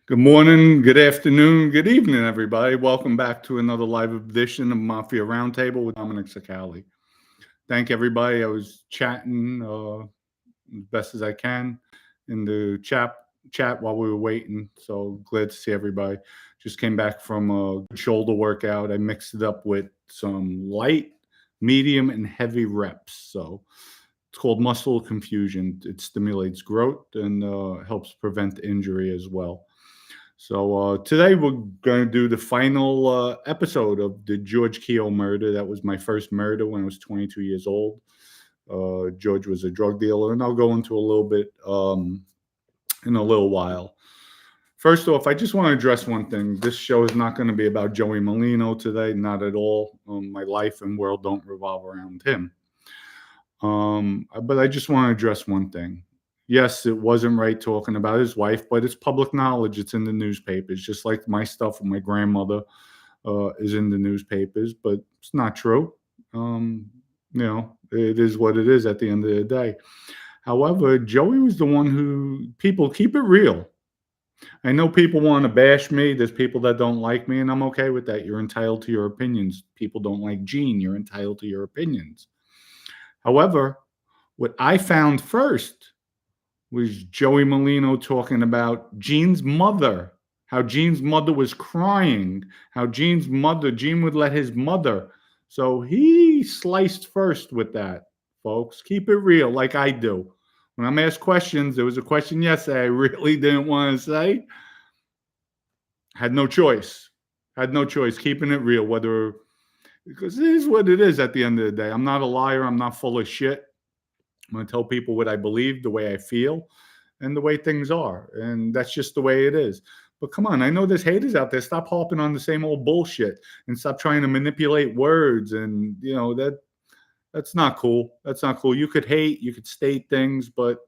Good morning, good afternoon, good evening, everybody. Welcome back to another live edition of Mafia Roundtable with Dominick Cicale. Thank everybody. I was chatting as best as I can in the chat while we were waiting. So glad to see everybody. Just came back from a good shoulder workout. I mixed it up with some light, medium, and heavy reps. So it's called muscle confusion. It stimulates growth and helps prevent injury as well. So today we're going to do the final episode of the George Kehoe murder. That was my first murder when I was 22 years old. George was a drug dealer, and I'll go into a little bit in a little while. First off, I just want to address one thing. This show is not going to be about Joey Molino today, not at all. My life and world don't revolve around him. But I just want to address one thing. Yes, it wasn't right talking about his wife, but it's public knowledge. It's in the newspapers, just like my stuff with my grandmother is in the newspapers, but it's not true. It is what it is at the end of the day. However, Joey was the one who people keep it real. I know people want to bash me. There's people that don't like me, and I'm okay with that. You're entitled to your opinions. People don't like Gene. You're entitled to your opinions. However, what I found first was Joey Molino talking about Gene's mother, how Gene's mother was crying, how Gene would let his mother. So he sliced first with that, folks. Keep it real like I do. When I'm asked questions, there was a question yesterday I really didn't want to say. Had no choice. Keeping it real, because it is what it is at the end of the day. I'm not a liar. I'm not full of shit. I'm going to tell people what I believe, the way I feel, and the way things are. And that's just the way it is. But come on, I know there's haters out there. Stop harping on the same old bullshit and stop trying to manipulate words. And, that's not cool. That's not cool. You could hate, you could state things, but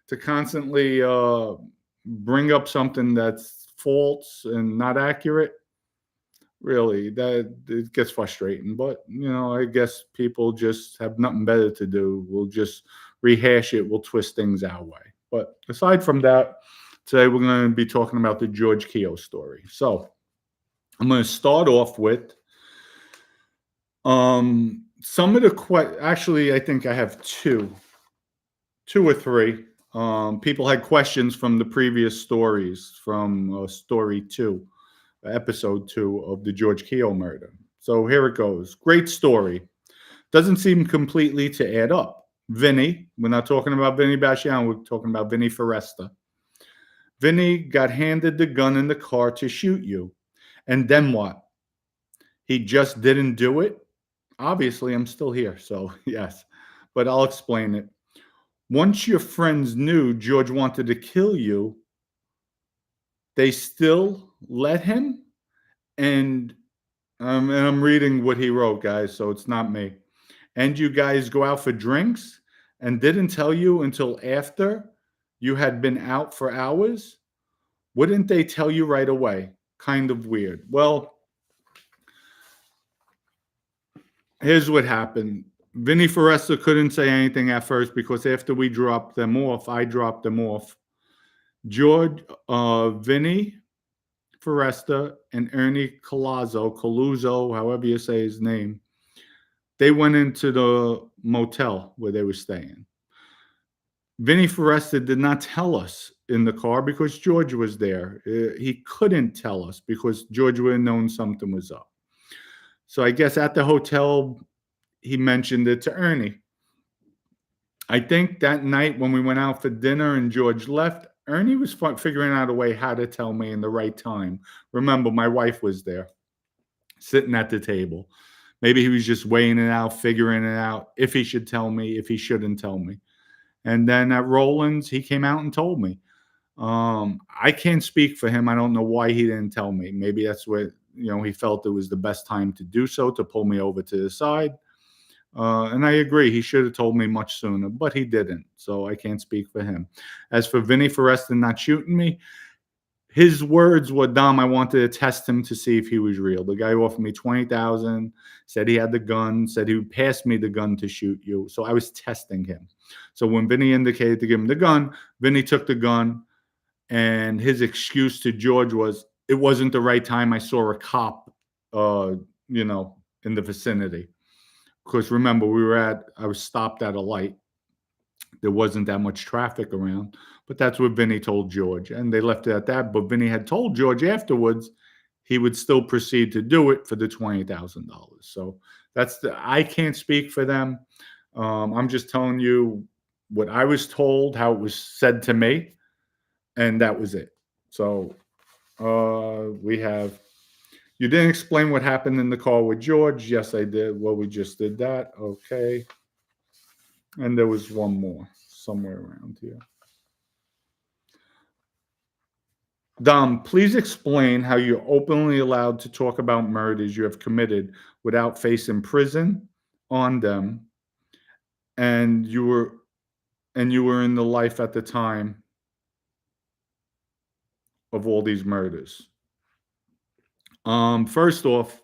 to constantly bring up something that's false and not accurate, really, that it gets frustrating. But I guess people just have nothing better to do. We'll just rehash it. We'll twist things our way. But aside from that, today we're going to be talking about the George Kehoe story. So I'm going to start off with some of the actually, I think I have two or three. People had questions from the previous stories, from story 2. Episode 2 of the George Kehoe murder. So here it goes. Great story. Doesn't seem completely to add up. Vinny, we're not talking about Vinny Bashan, we're talking about Vinny Foresta. Vinny got handed the gun in the car to shoot you. And then what? He just didn't do it? Obviously, I'm still here, so yes. But I'll explain it. Once your friends knew George wanted to kill you, they still let him? And I'm reading what he wrote, guys, so it's not me. And you guys go out for drinks and didn't tell you until after you had been out for hours? Wouldn't they tell you right away? Kind of weird. Well, here's what happened. Vinny Foresta couldn't say anything at first because after we dropped them off, I dropped them off. Vinny Foresta and Ernie Coluzzo, however you say his name, they went into the motel where they were staying. Vinny Foresta did not tell us in the car because George was there. He couldn't tell us because George would have known something was up. So I guess at the hotel, he mentioned it to Ernie. I think that night when we went out for dinner and George left, Ernie was figuring out a way how to tell me in the right time. Remember, my wife was there, sitting at the table. Maybe he was just weighing it out, figuring it out, if he should tell me, if he shouldn't tell me. And then at Roland's, he came out and told me. I can't speak for him. I don't know why he didn't tell me. Maybe that's what, he felt it was the best time to do so, to pull me over to the side. And I agree, he should have told me much sooner, but he didn't, so I can't speak for him. As for Vinny Foresta not shooting me, his words were, Dom, I wanted to test him to see if he was real. The guy offered me $20,000, said he had the gun, said he would pass me the gun to shoot you, so I was testing him. So when Vinny indicated to give him the gun, Vinny took the gun, And his excuse to George was, it wasn't the right time. I saw a cop, you know, in the vicinity. Because remember, I was stopped at a light. There wasn't that much traffic around, but that's what Vinny told George. And they left it at that. But Vinny had told George afterwards he would still proceed to do it for the $20,000. So I can't speak for them. I'm just telling you what I was told, how it was said to me, and that was it. So we have, you didn't explain what happened in the car with George. Yes, I did. Well, we just did that. Okay. And there was one more somewhere around here. Dom, please explain how you're openly allowed to talk about murders you have committed without facing prison on them, and you were in the life at the time of all these murders. First off,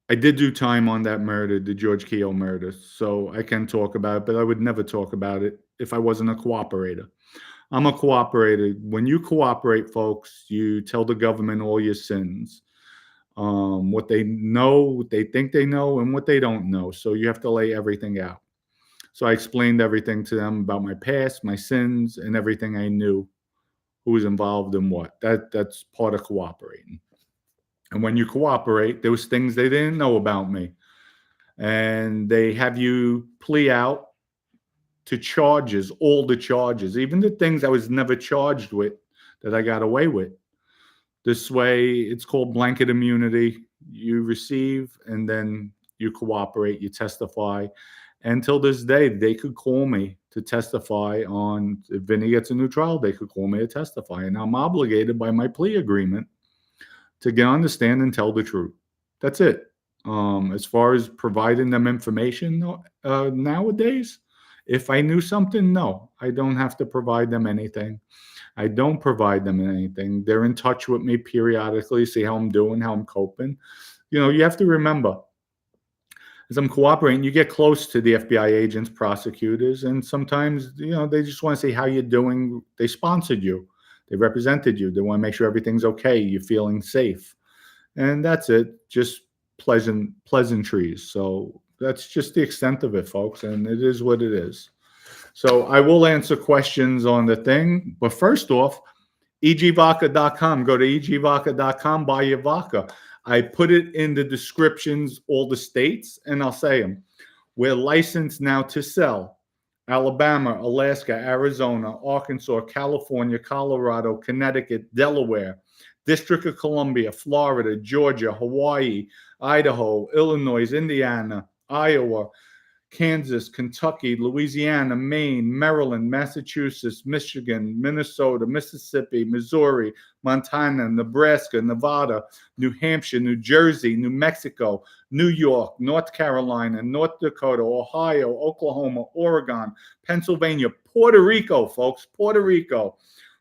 I did do time on that murder, the George Kehoe murder, so I can talk about it, but I would never talk about it if I wasn't a cooperator. I'm a cooperator. When you cooperate, folks, you tell the government all your sins, what they know, what they think they know, and what they don't know. So you have to lay everything out. So I explained everything to them about my past, my sins, and everything I knew, who was involved in what. That's part of cooperating. And when you cooperate, there was things they didn't know about me. And they have you plea out to charges, all the charges, even the things I was never charged with that I got away with. This way, it's called blanket immunity. You receive, and then you cooperate, you testify. Until this day, they could call me to testify on, if Vinny gets a new trial, they could call me to testify. And I'm obligated by my plea agreement to get on the stand and tell the truth. That's it. As far as providing them information nowadays, if I knew something, no, I don't have to provide them anything. I don't provide them anything. They're in touch with me periodically, see how I'm doing, how I'm coping. You know, you have to remember, as I'm cooperating, you get close to the FBI agents, prosecutors, and sometimes, you know, they just want to see how you're doing. They sponsored you. They represented you. They want to make sure everything's okay. You're feeling safe. And that's it. Just pleasantries. So that's just the extent of it, folks. And it is what it is. So I will answer questions on the thing. But first off, egvodka.com. Go to egvodka.com, buy your vodka. I put it in the descriptions, all the states, and I'll say them. We're licensed now to sell Alabama, Alaska, Arizona, Arkansas, California, Colorado, Connecticut, Delaware, District of Columbia, Florida, Georgia, Hawaii, Idaho, Illinois, Indiana, Iowa, Kansas, Kentucky, Louisiana, Maine, Maryland, Massachusetts, Michigan, Minnesota, Mississippi, Missouri, Montana, Nebraska, Nevada, New Hampshire, New Jersey, New Mexico, New York, North Carolina, North Dakota, Ohio, Oklahoma, Oregon, Pennsylvania, Puerto Rico, folks, Puerto Rico,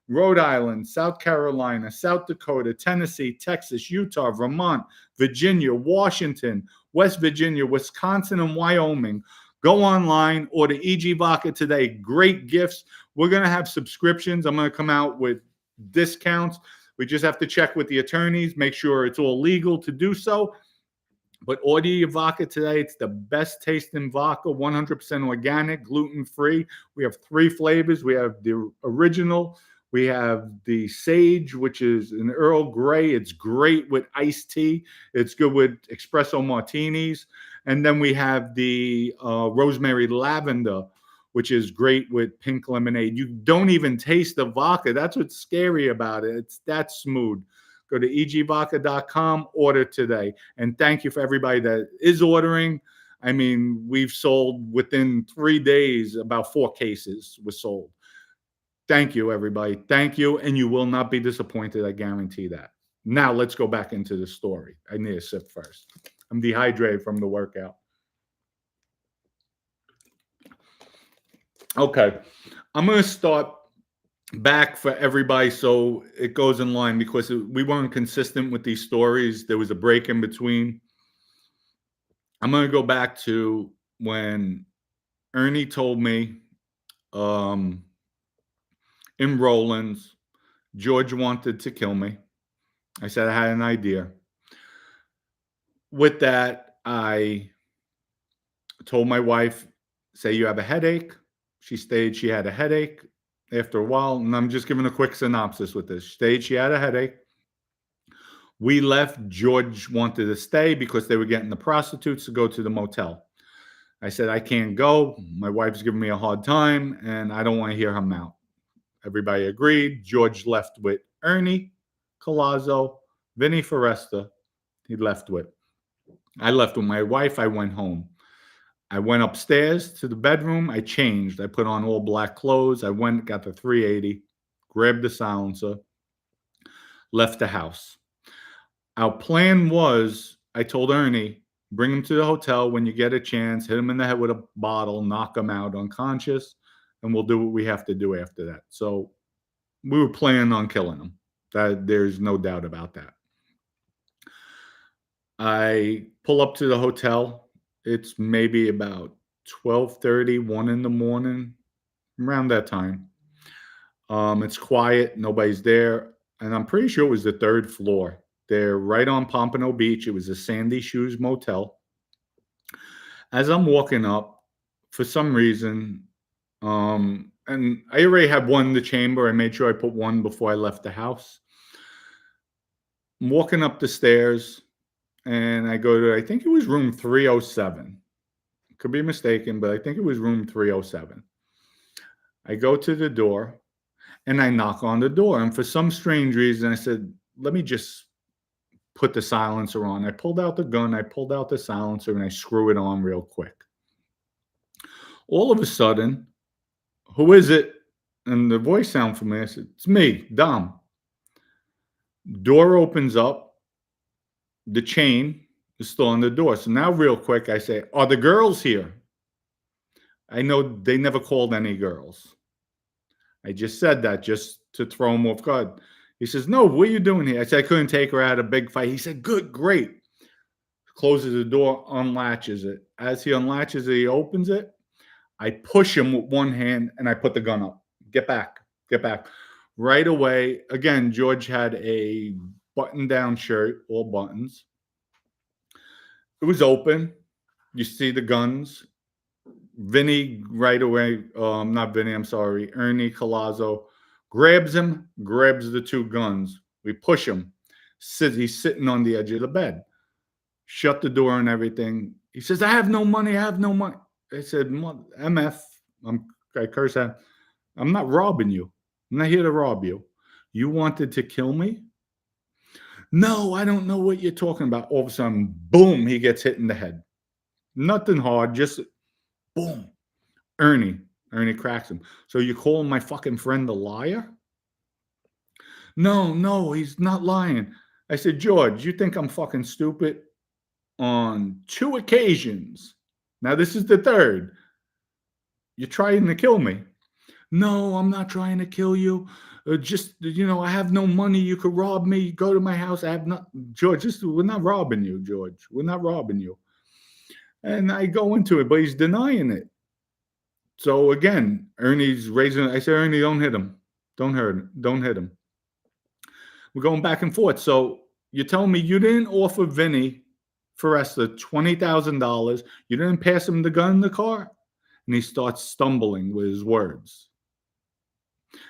Rhode Island, South Carolina, South Dakota, Tennessee, Texas, Utah, Vermont, Virginia, Washington, West Virginia, Wisconsin, and Wyoming. Go online, order EG Vodka today. Great gifts. We're going to have subscriptions. I'm going to come out with discounts. We just have to check with the attorneys, make sure it's all legal to do so. But order your vodka today. It's the best tasting vodka, 100% organic, gluten-free. We have 3 flavors. We have the original. We have the sage, which is an Earl Grey. It's great with iced tea. It's good with espresso martinis. And then we have the rosemary lavender, which is great with pink lemonade. You don't even taste the vodka. That's what's scary about it. It's that smooth. Go to egvodka.com, order today. And thank you for everybody that is ordering. I mean, we've sold within 3 days, about 4 cases were sold. Thank you, everybody. Thank you. And you will not be disappointed. I guarantee that. Now let's go back into the story. I need a sip first. I'm dehydrated from the workout. Okay. I'm going to start back for everybody so it goes in line, because we weren't consistent with these stories. There was a break in between. I'm going to go back to when Ernie told me in Rollins George wanted to kill me. I said I had an idea. With that, I told my wife, say you have a headache. She stayed, she had a headache. After a while, and I'm just giving a quick synopsis with this. She had a headache. We left. George wanted to stay because they were getting the prostitutes to go to the motel. I said, I can't go. My wife's giving me a hard time, and I don't want to hear her mouth. Everybody agreed. George left with Ernie Colazzo, Vinnie Foresta. He left with. I left with my wife. I went home. I went upstairs to the bedroom. I changed. I put on all black clothes. I went, got the 380, grabbed the silencer, left the house. Our plan was, I told Ernie, bring him to the hotel when you get a chance, hit him in the head with a bottle, knock him out unconscious, and we'll do what we have to do after that. So we were planning on killing him. There's no doubt about that. I pull up to the hotel. It's maybe about 12:30, 1 in the morning, around that time. It's quiet. Nobody's there. And I'm pretty sure it was the 3rd floor. They're right on Pompano Beach. It was a Sandy Shoes Motel. As I'm walking up, for some reason, and I already had one in the chamber. I made sure I put one before I left the house. I'm walking up the stairs, and I go to, I think it was room 307. Could be mistaken, but I think it was room 307. I go to the door, and I knock on the door. And for some strange reason, I said, let me just put the silencer on. I pulled out the gun, I pulled out the silencer, and I screw it on real quick. All of a sudden, who is it? And the voice sounded familiar. I said, it's me, Dom. Door opens up. The chain is still on the door. So now real quick, I say, are the girls here? I know they never called any girls. I just said that just to throw him off guard. He says, no, what are you doing here? I said, I couldn't take her out of a big fight. He said, good, great. Closes the door, unlatches it. As he unlatches it, he opens it. I push him with one hand, and I put the gun up. Get back, get back. Right away, again, George had a button-down shirt, all buttons. It was open. You see the guns. Vinny right away, not Vinny, I'm sorry, Ernie Colazzo grabs him, grabs the 2 guns. We push him. He's sitting on the edge of the bed. Shut the door and everything. He says, I have no money. I have no money. I said, MF, I curse at him. I'm not robbing you. I'm not here to rob you. You wanted to kill me? No, I don't know what you're talking about. All of a sudden, boom, he gets hit in the head. Nothing hard, just boom. Ernie cracks him. So you calling my fucking friend a liar? No, he's not lying. I said, George, you think I'm fucking stupid? On 2 occasions. Now this is the 3rd. You're trying to kill me. No, I'm not trying to kill you. Just, I have no money. You could rob me. Go to my house. I have not. George, we're not robbing you, George. We're not robbing you. And I go into it, but he's denying it. So again, Ernie's raising. I said, Ernie, don't hit him. Don't hit him. We're going back and forth. So you're telling me you didn't offer Vinny Foresta $20,000. You didn't pass him the gun in the car? And he starts stumbling with his words.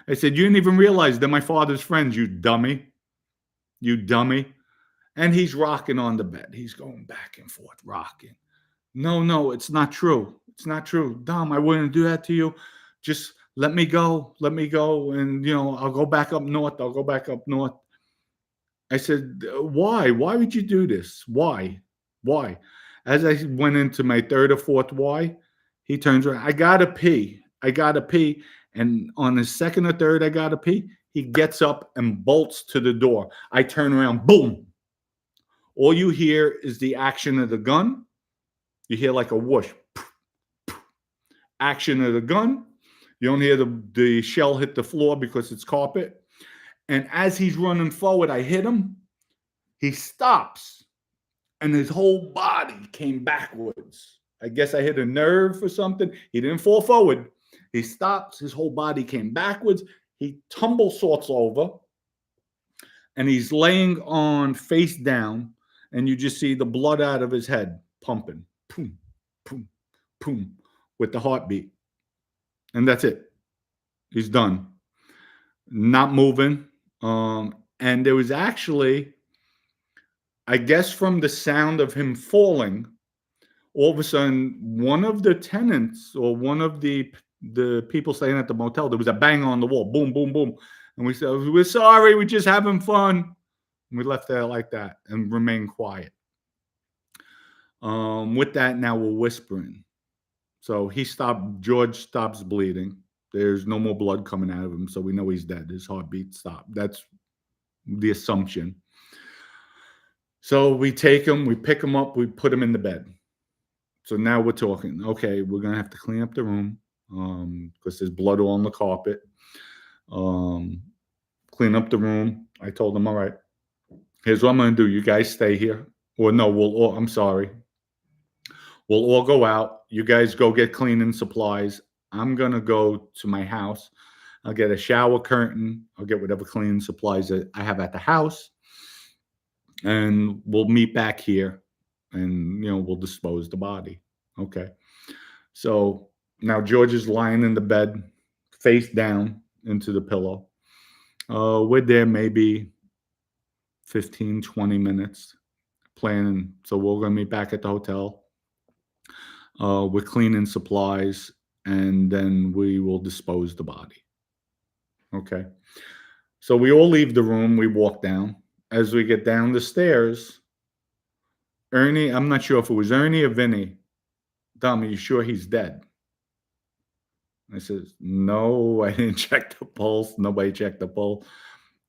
I said, you didn't even realize they're my father's friends, you dummy. You dummy. And he's rocking on the bed. He's going back and forth, rocking. No, it's not true. It's not true. Dom, I wouldn't do that to you. Just let me go. Let me go. And, I'll go back up north. I said, why? Why would you do this? Why? As I went into my 3rd or 4th why, he turns around. I gotta pee. And on his 2nd or 3rd, I gotta pee. He gets up and bolts to the door. I turn around. Boom. All you hear is the action of the gun. You hear like a whoosh. Action of the gun. You don't hear the shell hit the floor because it's carpet. And as he's running forward, I hit him. He stops. And his whole body came backwards. I guess I hit a nerve or something. He didn't fall forward. He stops. His whole body came backwards. He tumble sorts over. and he's laying on face down, and you just see the blood out of his head pumping, boom, boom, boom, with the heartbeat, and that's it. He's done, not moving. And there was actually, I guess, from the sound of him falling, all of a sudden, one of the tenants or one of the people staying at the motel, there was a bang on the wall, boom, boom, boom, and we said, "We're sorry, we're just having fun." And we left there like that and remained quiet. With that, now we're whispering. So he stopped. George stops bleeding. There's no more blood coming out of him, so we know he's dead. His heartbeat stopped. That's the assumption. So we take him, we pick him up, we put him in the bed. So now we're talking. Okay, we're gonna have to clean up the room because there's blood all on the carpet. Clean up the room. I told him, all right, here's what I'm gonna do. You guys stay here, or no, we'll all. I'm sorry. We'll all go out. You guys go get cleaning supplies. I'm gonna go to my house. I'll get a shower curtain. I'll get whatever cleaning supplies that I have at the house, and we'll meet back here, and we'll dispose the body. Okay. So now George is lying in the bed, face down into the pillow. We're there maybe 15, 20 minutes planning. So we're gonna meet back at the hotel. We're cleaning supplies, and then we will dispose the body. Okay. So we all leave the room. We walk down. As we get down the stairs, Ernie, I'm not sure if it was Ernie or Vinny. Dom, are you sure he's dead? I says, no, I didn't check the pulse. Nobody checked the pulse.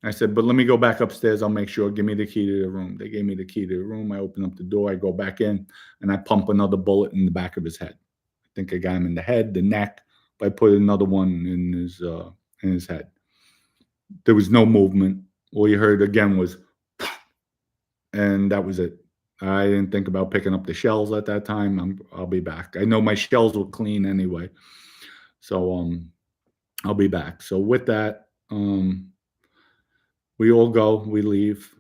I said, but let me go back upstairs. I'll make sure. Give me the key to the room. They gave me the key to the room. I open up the door. I go back in, and I pump another bullet in the back of his head. I think I got him in the head, the neck, but I put another one in his head. There was no movement. All you heard again was, and that was it. I didn't think about picking up the shells at that time. I'll be back. I know my shells were clean anyway. So I'll be back. So with that, we all go, we leave.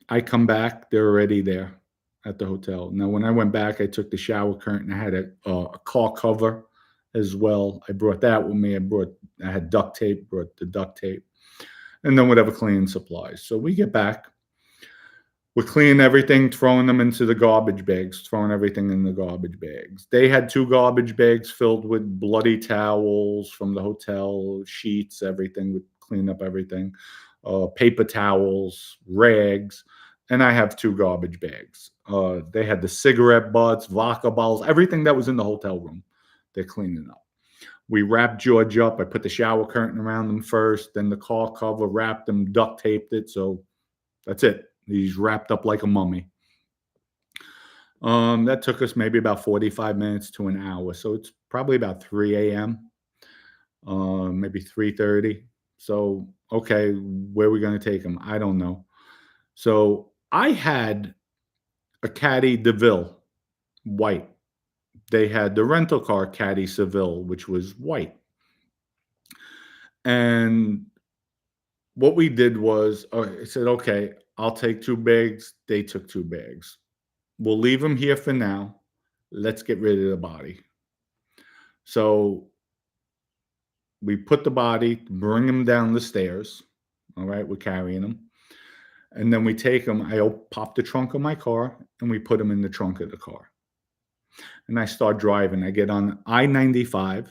I come back, they're already there at the hotel. Now, when I went back, I took the shower curtain. I had a car cover as well. I brought that with me. I had duct tape, brought the duct tape, and then whatever cleaning supplies. So we get back. We're cleaning everything, throwing them into the garbage bags, throwing everything in the garbage bags. They had 2 garbage bags filled with bloody towels from the hotel, sheets, everything. We cleaned up everything. Paper towels, rags, and I have 2 garbage bags. They had the cigarette butts, vodka bottles, everything that was in the hotel room. They're cleaning up. We wrapped George up. I put the shower curtain around him first, then the car cover, wrapped him, duct taped it. So that's it. He's wrapped up like a mummy. That took us maybe about 45 minutes to an hour. So it's probably about 3 a.m., maybe 3:30. So, okay, where are we going to take him? I don't know. So I had a Caddy DeVille, white. They had the rental car Caddy Seville, which was white. And what we did was, I said, okay, I'll take 2 bags. They took 2 bags. We'll leave them here for now. Let's get rid of the body. So we put the body, bring him down the stairs. All right, we're carrying him. And then we take him. I pop the trunk of my car, and we put him in the trunk of the car. And I start driving. I get on I-95,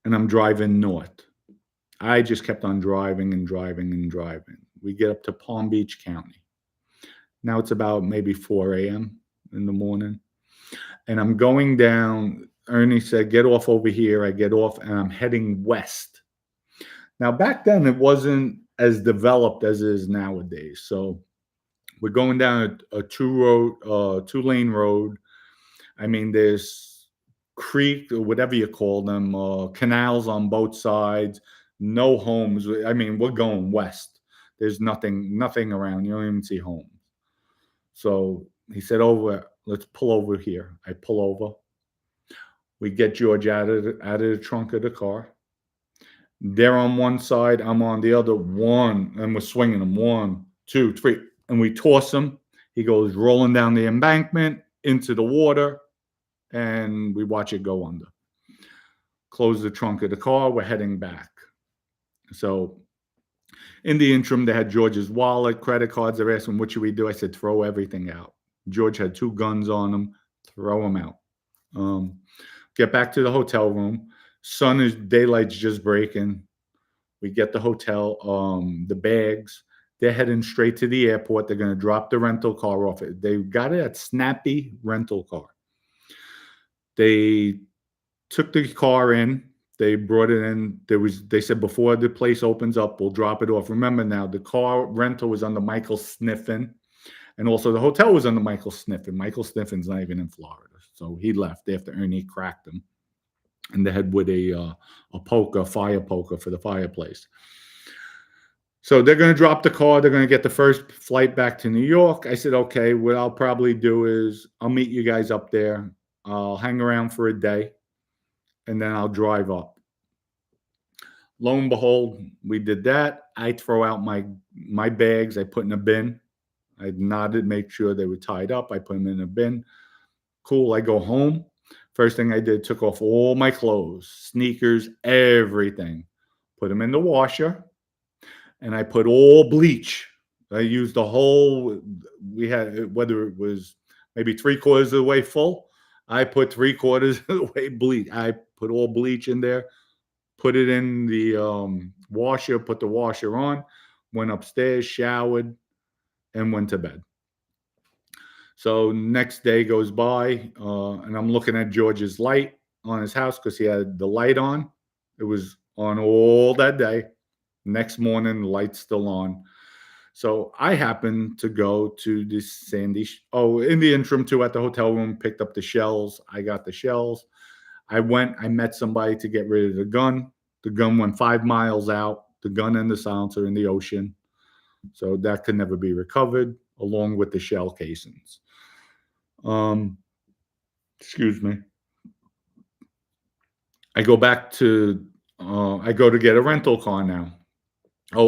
and I'm driving north. I just kept on driving and driving and driving. We get up to Palm Beach County. Now it's about maybe 4 a.m. in the morning. And I'm going down. Ernie said, get off over here. I get off, and I'm heading west. Now, back then, it wasn't as developed as it is nowadays. So we're going down a 2-lane road. I mean, there's creek or whatever you call them, canals on both sides, no homes. I mean, we're going west. There's nothing around. You don't even see homes. So he said, let's pull over here. I pull over. We get George out of the trunk of the car. They're on one side, I'm on the other. And we're swinging them. 1, 2, 3, and we toss him. He goes rolling down the embankment into the water, and we watch it go under. Close the trunk of the car. We're heading back. So in the interim, they had George's wallet, credit cards. They're asking, what should we do? I said, throw everything out. George had 2 guns on him. Throw them out. Get back to the hotel room. Daylight's just breaking. We get the hotel, the bags. They're heading straight to the airport. They're going to drop the rental car off. They got it at Snappy Rental Car. They took the car in. They brought it in. They said, before the place opens up, we'll drop it off. Remember now, the car rental was under Michael Sniffen, and also the hotel was under Michael Sniffen. Michael Sniffen's not even in Florida, so he left after Ernie cracked him, and they had with a fire poker for the fireplace. So they're going to drop the car. They're going to get the first flight back to New York. I said, okay, what I'll probably do is I'll meet you guys up there. I'll hang around for a day, and then I'll drive up. Lo and behold, we did that. I throw out my bags. I put in a bin. I nodded, make sure they were tied up. I put them in a bin. Cool. I go home. First thing I did, took off all my clothes, sneakers, everything. Put them in the washer. And I put all bleach. I used the whole, we had, whether it was maybe 3/4 of the way full, I put 3/4 of the way bleach. I put all bleach in there, put it in the washer, put the washer on, went upstairs, showered, and went to bed. So next day goes by, and I'm looking at George's light on his house because he had the light on. It was on all that day. Next morning, the light's still on. So I happened to go to this Sandy. In the interim, too, at the hotel room, picked up the shells. I got the shells. I met somebody to get rid of the gun. The gun went 5 miles out. The gun and the silencer in the ocean. So that could never be recovered, along with the shell casings. Excuse me. I go to get a rental car now.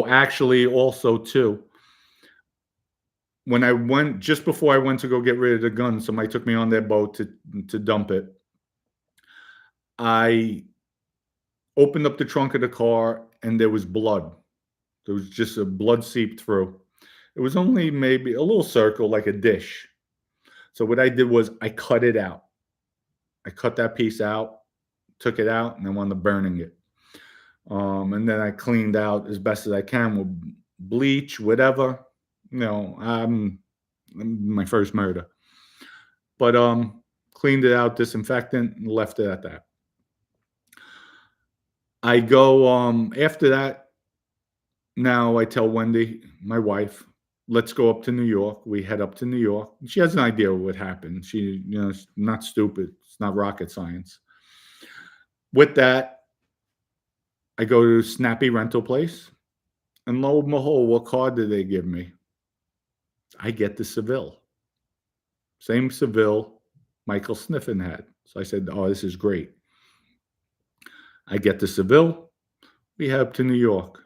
Actually, also, too, just before I went to go get rid of the gun, somebody took me on their boat to dump it. I opened up the trunk of the car, and there was blood. There was just a blood seeped through. It was only maybe a little circle, like a dish. So what I did was I cut it out. I cut that piece out, took it out, and I wound up burning it. And then I cleaned out as best as I can with bleach, whatever. My first murder. But cleaned it out, disinfectant, and left it at that. I go, after that, now I tell Wendy, my wife, let's go up to New York. We head up to New York. She has an idea of what happened. She, is not stupid. It's not rocket science. With that, I go to Snappy Rental Place, and lo and behold, what card did they give me? I get the Seville. Same Seville Michael Sniffen had. So I said, this is great. I get the Seville. We head up to New York.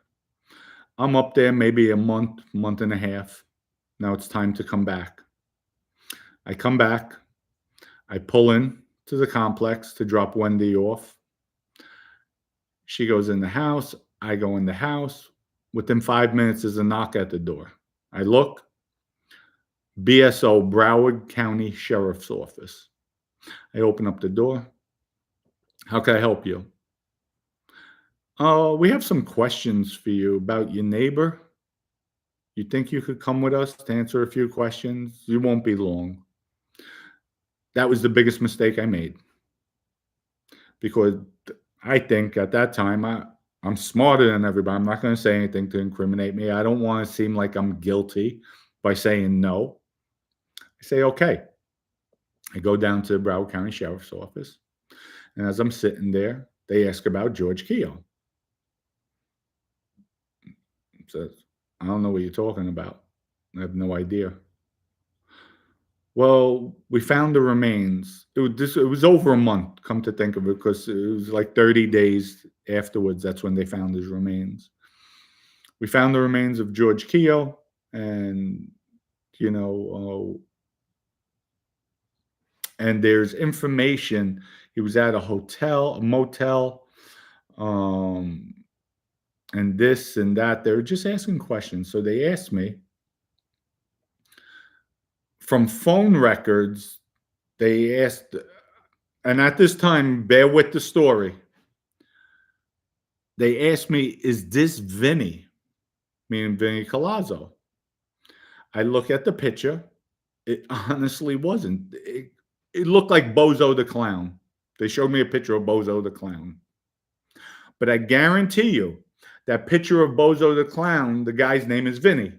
I'm up there maybe a month and a half. Now it's time to come back. I come back. I pull in to the complex to drop Wendy off. She goes in the house. I go in the house. Within 5 minutes, there's a knock at the door. I look. BSO, Broward County Sheriff's Office. I open up the door. How can I help you? We have some questions for you about your neighbor. You think you could come with us to answer a few questions? You won't be long. That was the biggest mistake I made. Because I think at that time, I'm smarter than everybody. I'm not going to say anything to incriminate me. I don't want to seem like I'm guilty by saying no. I say, okay. I go down to the Broward County Sheriff's Office. And as I'm sitting there, they ask about George Kehoe. Says, I don't know what you're talking about. I have no idea. Well, we found the remains. It was over a month, come to think of it, because it was like 30 days afterwards. That's when they found his remains. We found the remains of George Kehoe. and you know, and there's information. He was at a motel, um, and this and that. They were just asking questions. So they asked me from phone records. They asked, and at this time, bear with the story. They asked me, "Is this Vinny?" Meaning Vinny Colazzo. I look at the picture. It honestly wasn't. It looked like Bozo the Clown. They showed me a picture of Bozo the Clown. But I guarantee you, that picture of Bozo the Clown, the guy's name is Vinny.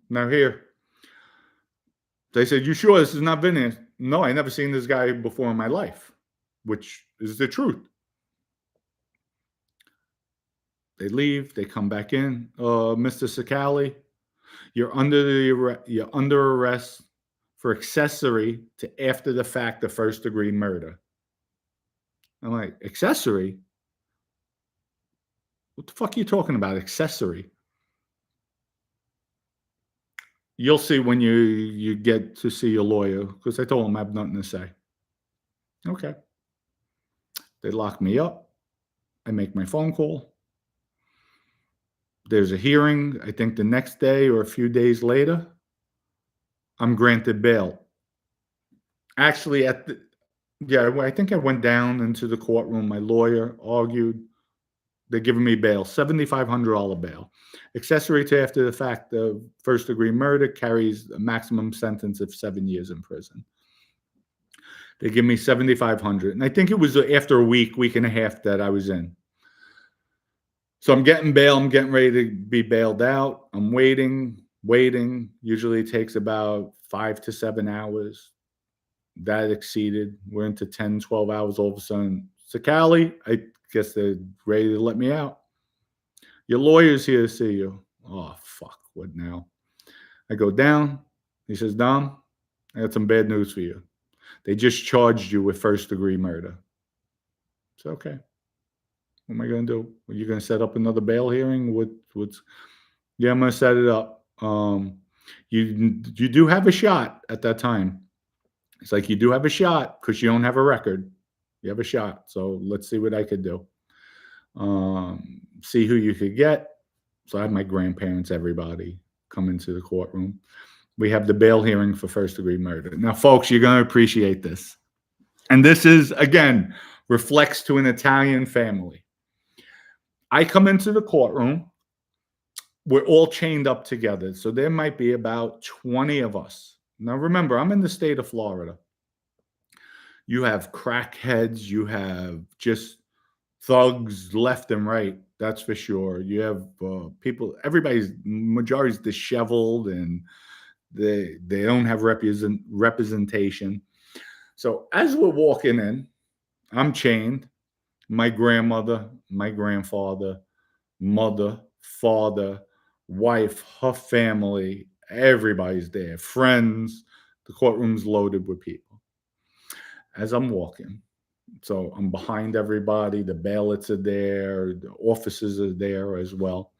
Now here, they said, "You sure this is not Vinny?" No, I never seen this guy before in my life, which is the truth. They leave. They come back in. Mr. Cicale, you're under arrest for accessory to after the fact of first degree murder. I'm like, accessory? What the fuck are you talking about? Accessory? You'll see when you get to see your lawyer, because I told him I have nothing to say. Okay. They lock me up. I make my phone call. There's a hearing, I think the next day or a few days later. I'm granted bail. Actually, I think I went down into the courtroom. My lawyer argued. They're giving me bail, $7,500 bail. Accessory to after the fact of first degree murder carries a maximum sentence of 7 years in prison. They give me $7,500, and I think it was after a week and a half that I was in. So I'm getting bail. I'm getting ready to be bailed out. I'm waiting. Usually takes about 5 to 7 hours. That exceeded. We're into 10, 12 hours. All of a sudden, Cicale, I guess they're ready to let me out. Your lawyer's here to see you. Oh, fuck. What now? I go down. He says, "Dom, I got some bad news for you. They just charged you with first degree murder." It's okay. What am I going to do? Are you going to set up another bail hearing? Yeah, I'm going to set it up. You do have a shot at that time. It's like, you do have a shot because you don't have a record. You have a shot. So let's see what I could do. See who you could get. So I have my grandparents, everybody come into the courtroom. We have the bail hearing for first degree murder. Now, folks, you're going to appreciate this. And this is, again, reflects to an Italian family. I come into the courtroom. We're all chained up together. So there might be about 20 of us. Now, remember, I'm in the state of Florida. You have crackheads. You have just thugs left and right. That's for sure. You have people, majority's disheveled, and they don't have representation. So as we're walking in, I'm chained. My grandmother, my grandfather, mother, father, wife, her family, everybody's there. Friends. The courtroom's loaded with people. As I'm walking, so I'm behind everybody. The bailiffs are there. The officers are there as well.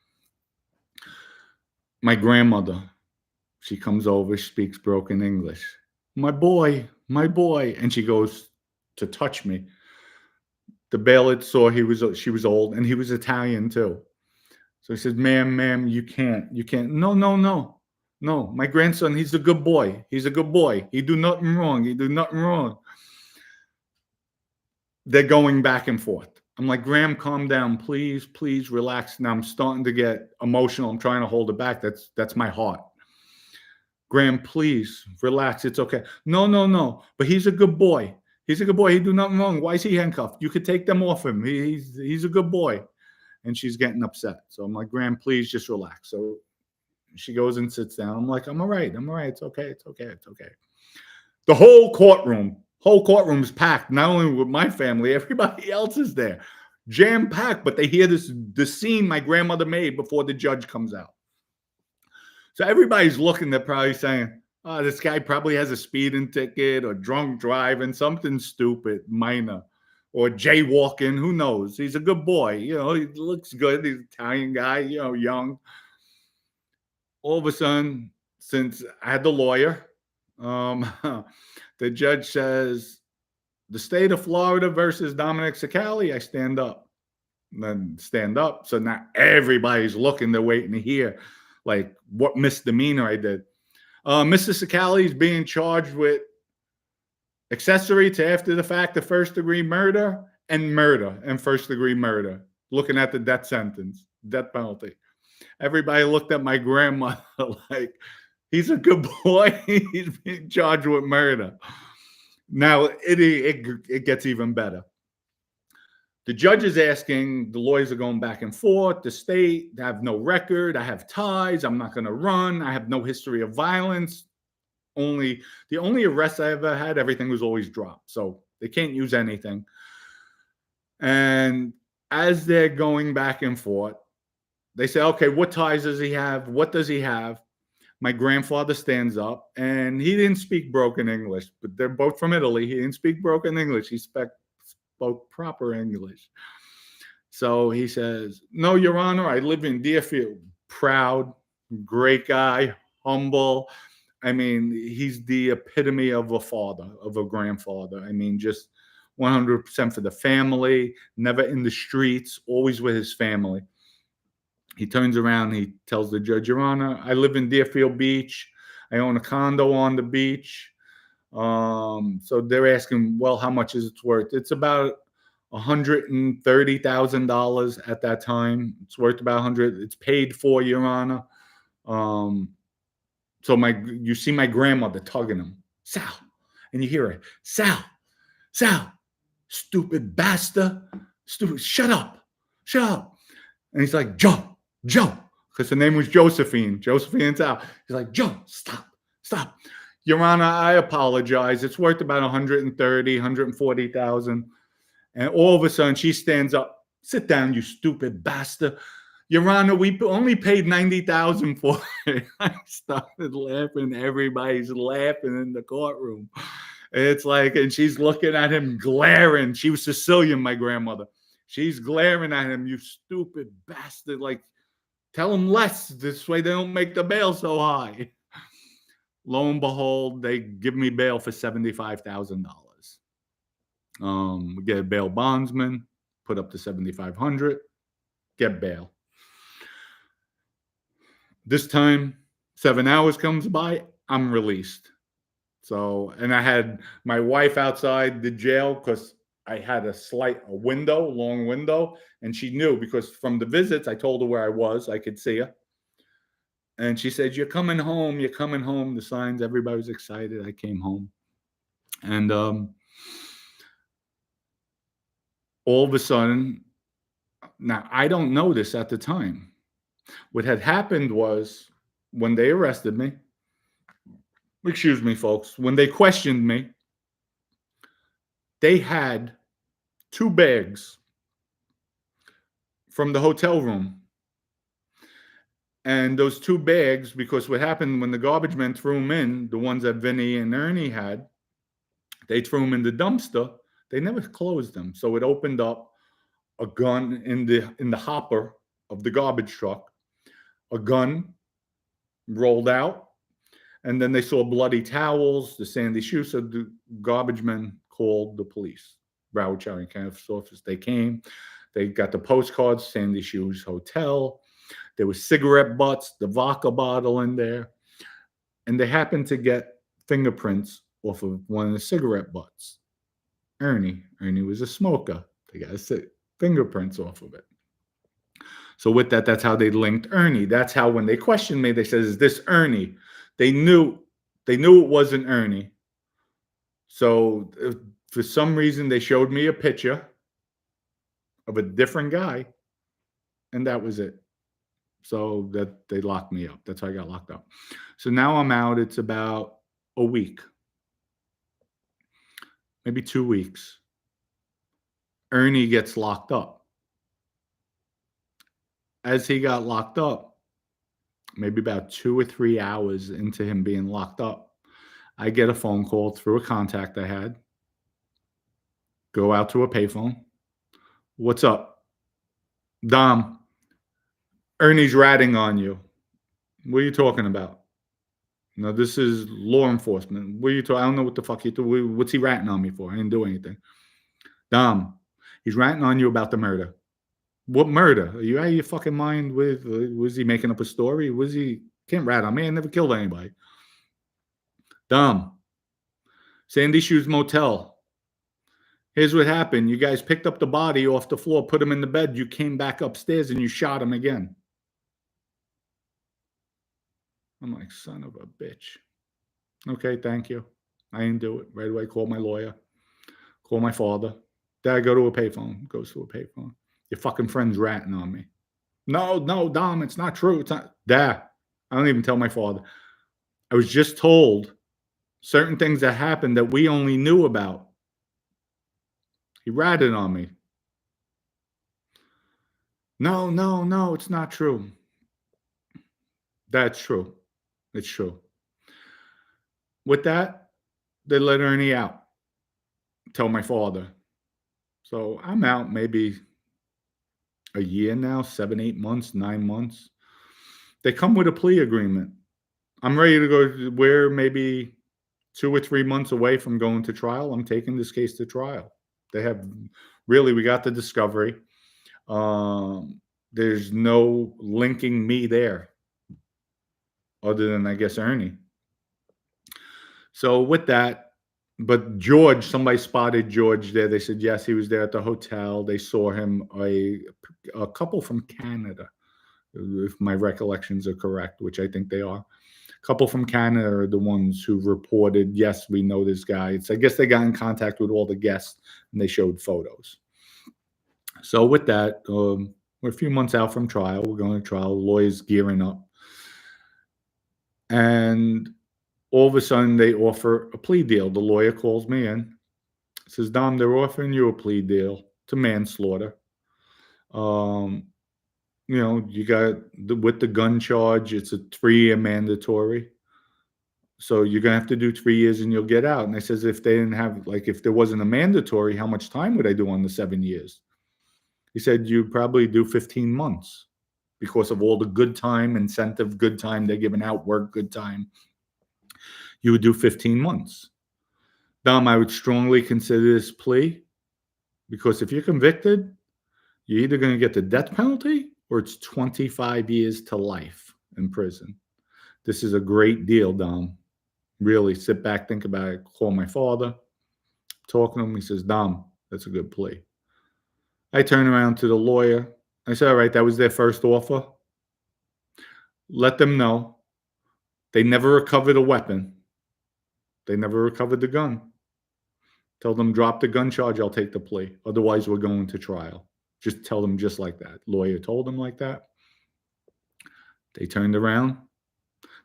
My grandmother, she comes over, speaks broken English. My boy. And she goes to touch me. The bailiff saw she was old, and he was Italian too. So he says, ma'am, you can't. No. My grandson, he's a good boy. He do nothing wrong. They're going back and forth. I'm like, Graham, calm down, please relax. Now I'm starting to get emotional. I'm trying to hold it back. That's my heart. Graham, please relax. It's okay. No. But he's a good boy. He do nothing wrong. Why is he handcuffed? You could take them off him. He's a good boy. And she's getting upset. So I'm like, Graham, please just relax. So she goes and sits down. I'm like, I'm all right. It's okay. The whole courtroom is packed. Not only with my family, everybody else is there. Jam-packed, but they hear the scene my grandmother made before the judge comes out. So everybody's looking, they're probably saying, "Oh, this guy probably has a speeding ticket or drunk driving, something stupid, minor, or jaywalking. Who knows? He's a good boy. He looks good. He's an Italian guy, young." All of a sudden, since I had the lawyer, um, the judge says, the state of Florida versus Dominick Cicale, I stand up. And then stand up. So now everybody's looking, they're waiting to hear like what misdemeanor I did. Mr. Cicale is being charged with accessory to after the fact of first degree murder and first degree murder. Looking at the death sentence, death penalty. Everybody looked at my grandmother like, he's a good boy. He's being charged with murder. Now it gets even better. The judge is asking, the lawyers are going back and forth. The state, I have no record. I have ties. I'm not going to run. I have no history of violence. The only arrests I ever had, everything was always dropped. So they can't use anything. And as they're going back and forth, they say, okay, what ties does he have? What does he have? My grandfather stands up, and he didn't speak broken English, but they're both from Italy. He didn't speak broken English. He spoke proper English. So he says, no, Your Honor, I live in Deerfield. Proud, great guy, humble. I mean, he's the epitome of a father, of a grandfather. I mean, just 100% for the family, never in the streets, always with his family. He turns around, he tells the judge, Your Honor, I live in Deerfield Beach. I own a condo on the beach. So they're asking, well, how much is it worth? It's about $130,000 at that time. It's worth about 100. It's paid for, Your Honor. So you see my grandmother tugging him, Sal, and you hear her, Sal, stupid bastard, stupid, shut up. And he's like, Joe, because her name was Josephine and Sal. He's like, Joe, stop. Your Honor, I apologize. It's worth about 130, 140,000. And all of a sudden she stands up. Sit down, you stupid bastard. Your Honor, we only paid 90,000 for it. I started laughing. Everybody's laughing in the courtroom. It's like, and she's looking at him, glaring. She was Sicilian, my grandmother. She's glaring at him, you stupid bastard. Like, tell him less. This way they don't make the bail so high. Lo and behold, they give me bail for $75,000. We get a bail bondsman, put up to $7,500, get bail. This time, 7 hours comes by, I'm released. So, and I had my wife outside the jail because I had a long window, and she knew because from the visits, I told her where I was. I could see her. And she said, you're coming home. The signs, everybody was excited. I came home. And all of a sudden, now I don't know this at the time. What had happened was when they arrested me, excuse me, folks, when they questioned me, they had 2 bags from the hotel room. And those 2 bags, because what happened when the garbage men threw them in, the ones that Vinny and Ernie had, they threw them in the dumpster. They never closed them. So it opened up, a gun in the hopper of the garbage truck. A gun rolled out. And then they saw bloody towels, the sandy shoes. So the garbage men called the police. Broward County Sheriff's Office. They came. They got the postcards, Sandy Shoes Hotel. There was cigarette butts, the vodka bottle in there. And they happened to get fingerprints off of one of the cigarette butts. Ernie was a smoker. They got fingerprints off of it. So with that, that's how they linked Ernie. That's how when they questioned me, they said, is this Ernie? They knew it wasn't Ernie. So for some reason, they showed me a picture of a different guy, and that was it. So that they locked me up. That's how I got locked up. So now I'm out. It's about a week, maybe 2 weeks. Ernie gets locked up. As he got locked up, maybe about 2 or 3 hours into him being locked up, I get a phone call through a contact I had. Go out to a payphone. What's up? Dom, Ernie's ratting on you. What are you talking about? No, this is law enforcement. What are you talking? I don't know what the fuck you do. What's he ratting on me for? I didn't do anything. Dom, he's ranting on you about the murder. What murder? Are you out of your fucking mind? Was he making up a story? Was he? Can't rat on me. I never killed anybody. Dom, Sandy Shoes Motel. Here's what happened. You guys picked up the body off the floor, put him in the bed. You came back upstairs and you shot him again. I'm like, son of a bitch. Okay, thank you. I didn't do it. Right away, call my lawyer. Call my father. Dad, go to a payphone. Goes to a payphone. Your fucking friend's ratting on me. No, Dom, it's not true. It's not. Dad, I don't even tell my father. I was just told certain things that happened that we only knew about. He ratted on me. No, it's not true. That's true. It's true. With that, they let Ernie out. Tell my father. So I'm out maybe a year now, 7, 8 months, 9 months. They come with a plea agreement. I'm ready to go. We're maybe 2 or 3 months away from going to trial. I'm taking this case to trial. They have really, we got the discovery. There's no linking me there other than, I guess, Ernie. So with that, but George, somebody spotted George there. They said, yes, he was there at the hotel. They saw him, a couple from Canada, if my recollections are correct, which I think they are. A couple from Canada are the ones who reported, yes, we know this guy. I guess they got in contact with all the guests and they showed photos. So with that, we're a few months out from trial. We're going to trial. Lawyers gearing up. And all of a sudden, they offer a plea deal. The lawyer calls me in, says, Dom, they're offering you a plea deal to manslaughter. You got with the gun charge, it's a 3-year mandatory. So you're going to have to do 3 years and you'll get out. And I says, if they didn't have, if there wasn't a mandatory, how much time would I do on the 7 years? He said, you probably do 15 months because of all the good time, incentive, good time they're giving out, work, good time. You would do 15 months. Dom, I would strongly consider this plea because if you're convicted, you're either going to get the death penalty or it's 25 years to life in prison. This is a great deal, Dom. Really sit back, think about it. Call my father, talking to him. He says, Dom, that's a good plea. I turn around to the lawyer. I said, all right, that was their first offer. Let them know. They never recovered a weapon. They never recovered the gun. Tell them, drop the gun charge, I'll take the plea. Otherwise, we're going to trial. Just tell them just like that. Lawyer told them like that. They turned around.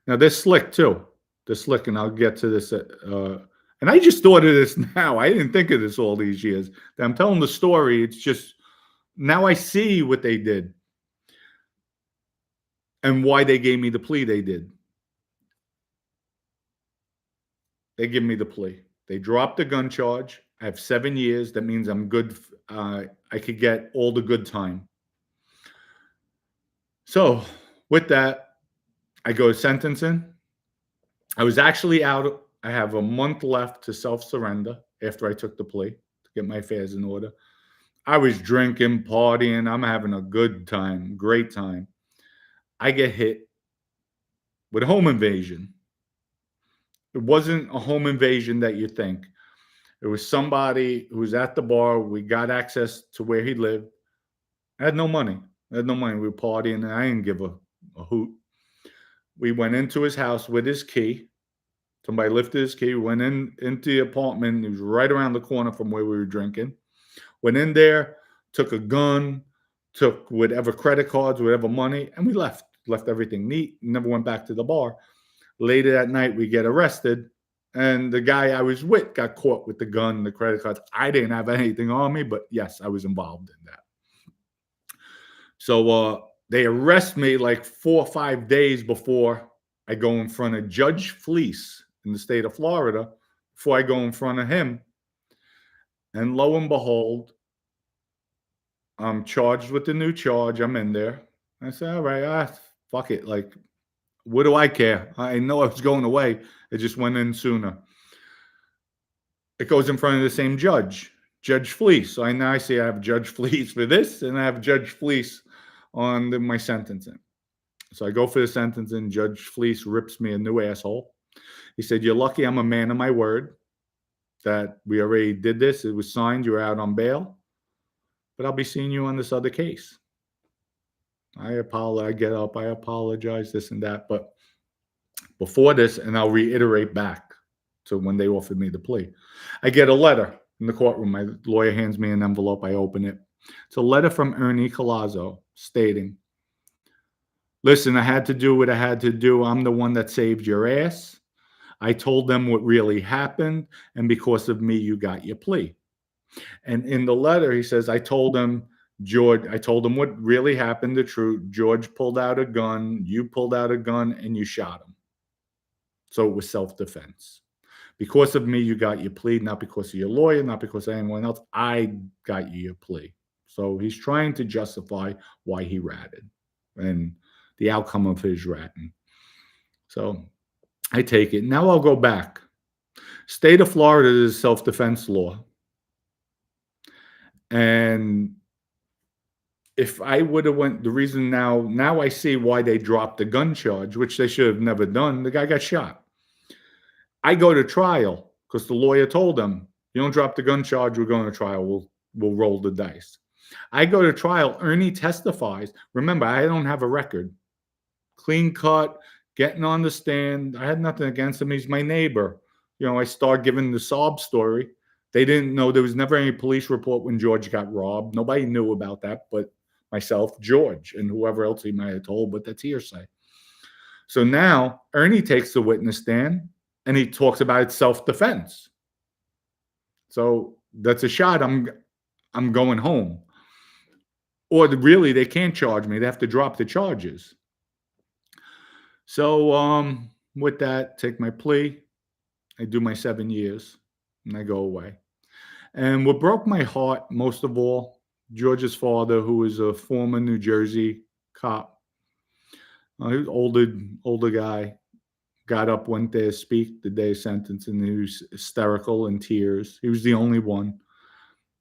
Now, they're slick, too. They're slick, and I'll get to this. And I just thought of this now. I didn't think of this all these years. I'm telling the story. It's just, now I see what they did and why they gave me the plea they did. They give me the plea. They dropped the gun charge. I have 7 years. That means I'm good. I could get all the good time. So with that, I go to sentencing. I was actually out. I have a month left to self-surrender after I took the plea to get my affairs in order. I was drinking, partying. I'm having a good time, great time. I get hit with a home invasion. It wasn't a home invasion that you think. It was somebody who was at the bar. We got access to where he lived. I had no money. We were partying, and I didn't give a hoot. We went into his house with his key. Somebody lifted his key, went into the apartment. He was right around the corner from where we were drinking. Went in there, took a gun, took whatever credit cards, whatever money, and we left. Left everything neat. Never went back to the bar. Later that night, we get arrested, and the guy I was with got caught with the gun, the credit cards. I didn't have anything on me, but yes, I was involved in that. So they arrest me like 4 or 5 days before I go in front of Judge Fleece in the state of Florida, before I go in front of him. And lo and behold, I'm charged with the new charge. I'm in there. I said, all right, fuck it. What do I care? I know I was going away. It just went in sooner. It goes in front of the same judge, Judge Fleece. So I see I have Judge Fleece for this, and I have Judge Fleece on my sentencing. So I go for the sentencing. Judge Fleece rips me a new asshole. He said, "You're lucky I'm a man of my word, that we already did this. It was signed. You're out on bail. But I'll be seeing you on this other case." I apologize. I get up. I apologize, this and that. But before this, and I'll reiterate back to when they offered me the plea, I get a letter in the courtroom. My lawyer hands me an envelope. I open it. It's a letter from Ernie Colazo stating, "Listen, I had to do what I had to do. I'm the one that saved your ass. I told them what really happened, and because of me, you got your plea." And in the letter, he says, I told him what really happened, the truth. George pulled out a gun, you pulled out a gun, and you shot him. So it was self-defense. Because of me, you got your plea, not because of your lawyer, not because of anyone else. I got you your plea. So he's trying to justify why he ratted and the outcome of his ratting. So I take it. Now I'll go back. State of Florida is self-defense law. And if I would have went, the reason now I see why they dropped the gun charge, which they should have never done. The guy got shot. I go to trial because the lawyer told them, "You don't drop the gun charge, we're going to trial. We'll roll the dice." I go to trial. Ernie testifies. Remember, I don't have a record. Clean cut, getting on the stand. I had nothing against him. He's my neighbor. I start giving the sob story. They didn't know. There was never any police report when George got robbed. Nobody knew about that but myself, George, and whoever else he might have told, but that's hearsay. So now Ernie takes the witness stand and he talks about self-defense. So that's a shot. I'm going home. Or really, they can't charge me. They have to drop the charges. So with that, take my plea. I do my 7 years and I go away. And what broke my heart most of all, George's father, who was a former New Jersey cop, he was older guy, got up, went there to speak the day of sentencing, and he was hysterical in tears. He was the only one.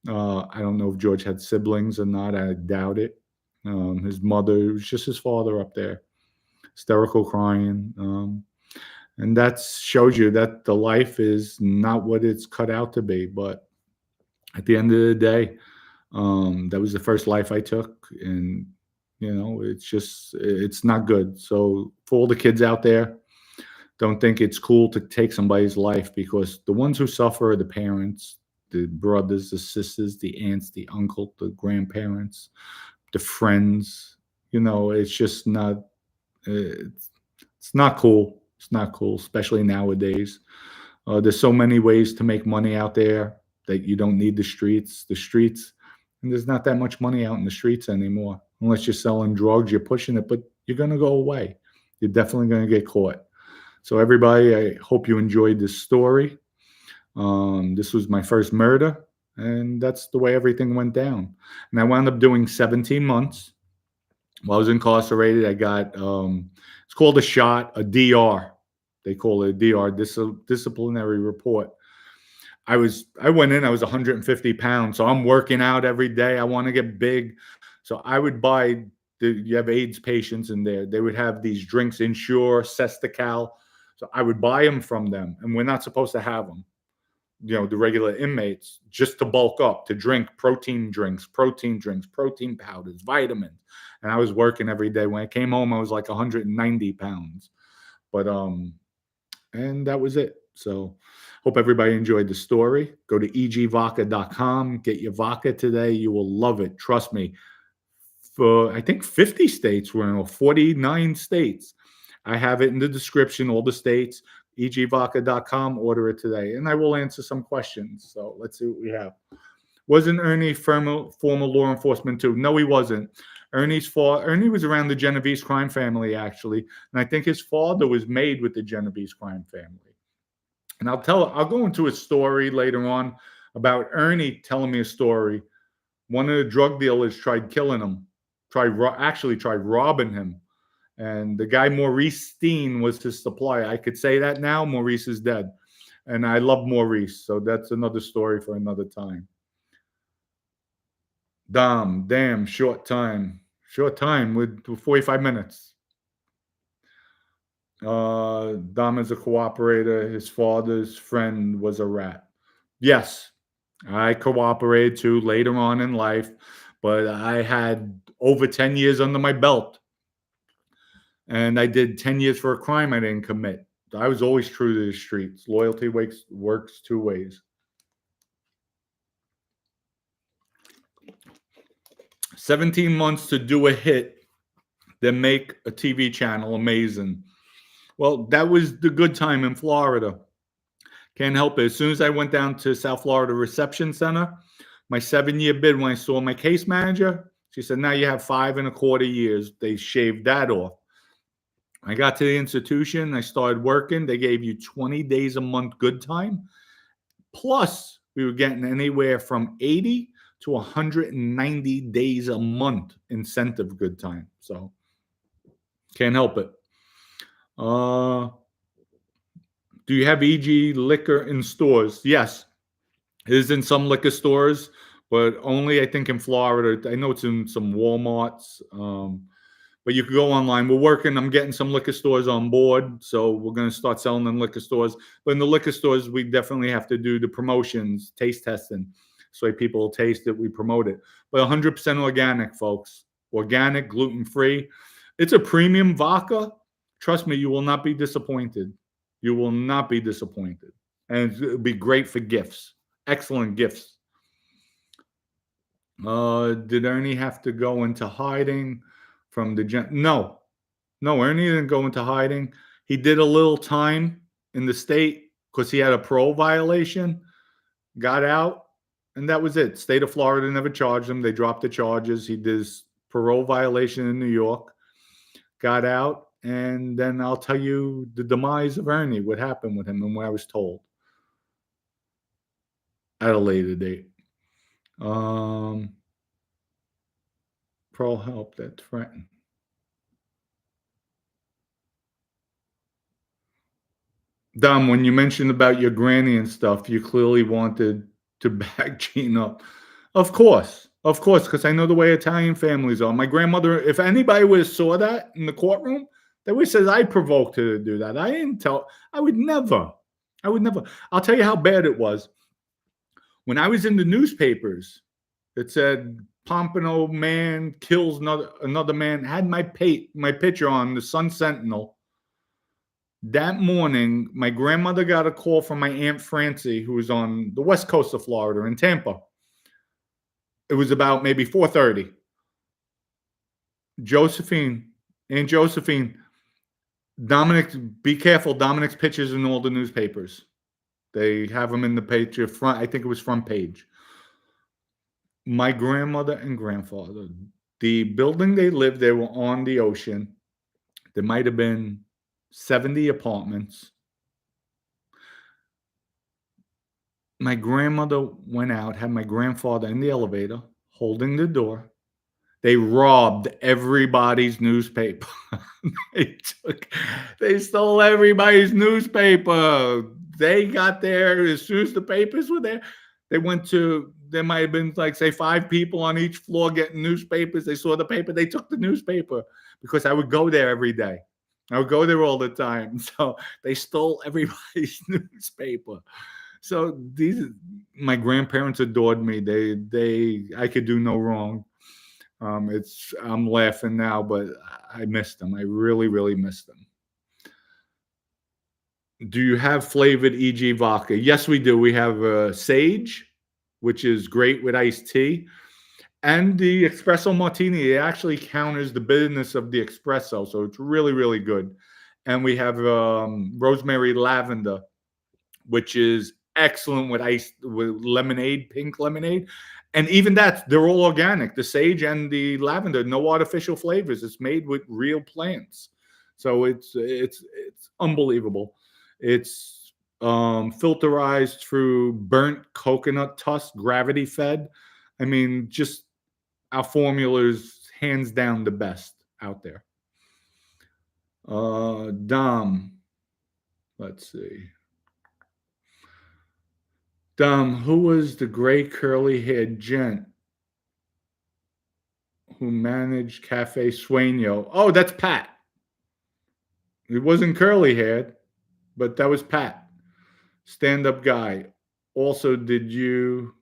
I don't know if George had siblings or not. I doubt it. His mother, it was just his father up there, hysterical crying. And that shows you that the life is not what it's cut out to be. But at the end of the day, that was the first life I took. And, it's not good. So for all the kids out there, don't think it's cool to take somebody's life, because the ones who suffer are the parents, the brothers, the sisters, the aunts, the uncle, the grandparents, the friends. It's just not, it's not cool. It's not cool, especially nowadays. There's so many ways to make money out there that you don't need the streets. And there's not that much money out in the streets anymore. Unless you're selling drugs, you're pushing it, but you're going to go away. You're definitely going to get caught. So everybody, I hope you enjoyed this story. This was my first murder, and that's the way everything went down. And I wound up doing 17 months. While I was incarcerated, I got, it's called a shot, a DR. They call it a DR, disciplinary report. I went in, I was 150 pounds. So I'm working out every day. I want to get big. So I would buy, you have AIDS patients in there. They would have these drinks, Ensure, CICALE'S. So I would buy them from them. And we're not supposed to have them. The regular inmates, just to bulk up, to drink protein drinks, protein powders, vitamins. And I was working every day. When I came home, I was like 190 pounds. But, and that was it. So hope everybody enjoyed the story. Go to egvodka.com. Get your vodka today. You will love it. Trust me. For, I think, 50 states, we're in, or 49 states. I have it in the description, all the states. egvodka.com. Order it today. And I will answer some questions. So let's see what we have. Wasn't Ernie former law enforcement too? No, he wasn't. Ernie was around the Genovese crime family, actually. And I think his father was made with the Genovese crime family. And I'll go into a story later on about Ernie telling me a story. One of the drug dealers tried killing him, tried robbing him. And the guy Maurice Steen was his supplier. I could say that now. Maurice is dead. And I love Maurice. So that's another story for another time. Damn, short time. Short time with 45 minutes. Dom is a cooperator. His father's friend was a rat. Yes, I cooperated too later on in life, but I had over 10 years under my belt. And I did 10 years for a crime I didn't commit. I was always true to the streets. Loyalty works two ways. 17 months to do a hit, then make a TV channel. Amazing. Well, that was the good time in Florida. Can't help it. As soon as I went down to South Florida Reception Center, my 7-year bid, when I saw my case manager, she said, now you have 5.25 years. They shaved that off. I got to the institution. I started working. They gave you 20 days a month good time. Plus, we were getting anywhere from 80 to 190 days a month incentive good time. So, can't help it. Do you have EG liquor in stores? Yes. It is in some liquor stores, but only, I think, in Florida. I know it's in some Walmarts. But you can go online. We're working. I'm getting some liquor stores on board. So we're going to start selling in liquor stores. But in the liquor stores, we definitely have to do the promotions, taste testing. So people will taste it, we promote it. But 100% organic, folks. Organic, gluten-free. It's a premium vodka. Trust me, you will not be disappointed. You will not be disappointed. And it'll be great for gifts. Excellent gifts. Did Ernie have to go into hiding from the No, Ernie didn't go into hiding. He did a little time in the state because he had a parole violation, got out, and that was it. State of Florida never charged him. They dropped the charges. He did his parole violation in New York, got out, and then I'll tell you the demise of Ernie, what happened with him and what I was told at a later date. Pro help that threatened. Dom, when you mentioned about your granny and stuff, you clearly wanted to back Gene up. Of course, because I know the way Italian families are. My grandmother, if anybody would have saw that in the courtroom, they would say I provoked her to do that. I didn't tell. I would never. I'll tell you how bad it was. When I was in the newspapers, it said Pompano man kills another man. Had my picture on the Sun Sentinel. That morning, my grandmother got a call from my Aunt Francie, who was on the west coast of Florida in Tampa. It was about maybe 4:30. Aunt Josephine, Dominick, be careful. Dominick's pictures in all the newspapers. They have them in the picture front. I think it was front page. My grandmother and grandfather, the building they lived, they were on the ocean. There might have been 70 apartments. My grandmother went out, had my grandfather in the elevator holding the door. They robbed everybody's newspaper. They stole everybody's newspaper. They got there as soon as the papers were there. They went to, there might have been like, say, 5 people on each floor getting newspapers. They saw the paper. They took the newspaper because I would go there every day. I would go there all the time. So they stole everybody's newspaper. So my grandparents adored me. I could do no wrong. I'm laughing now, but I missed them. I really, really missed them. Do you have flavored EG vodka? Yes, we do. We have sage, which is great with iced tea. And the espresso martini, it actually counters the bitterness of the espresso. So it's really, really good. And we have rosemary lavender, which is excellent with lemonade, pink lemonade. And even that, they're all organic. The sage and the lavender, no artificial flavors. It's made with real plants. So it's unbelievable. It's filterized through burnt coconut husk, gravity fed. I mean, just our formula is hands down the best out there. Dom. Let's see. Dom, who was the gray curly-haired gent who managed Cafe Sueño? Oh, that's Pat. He wasn't curly-haired, but that was Pat. Stand-up guy. Also, did you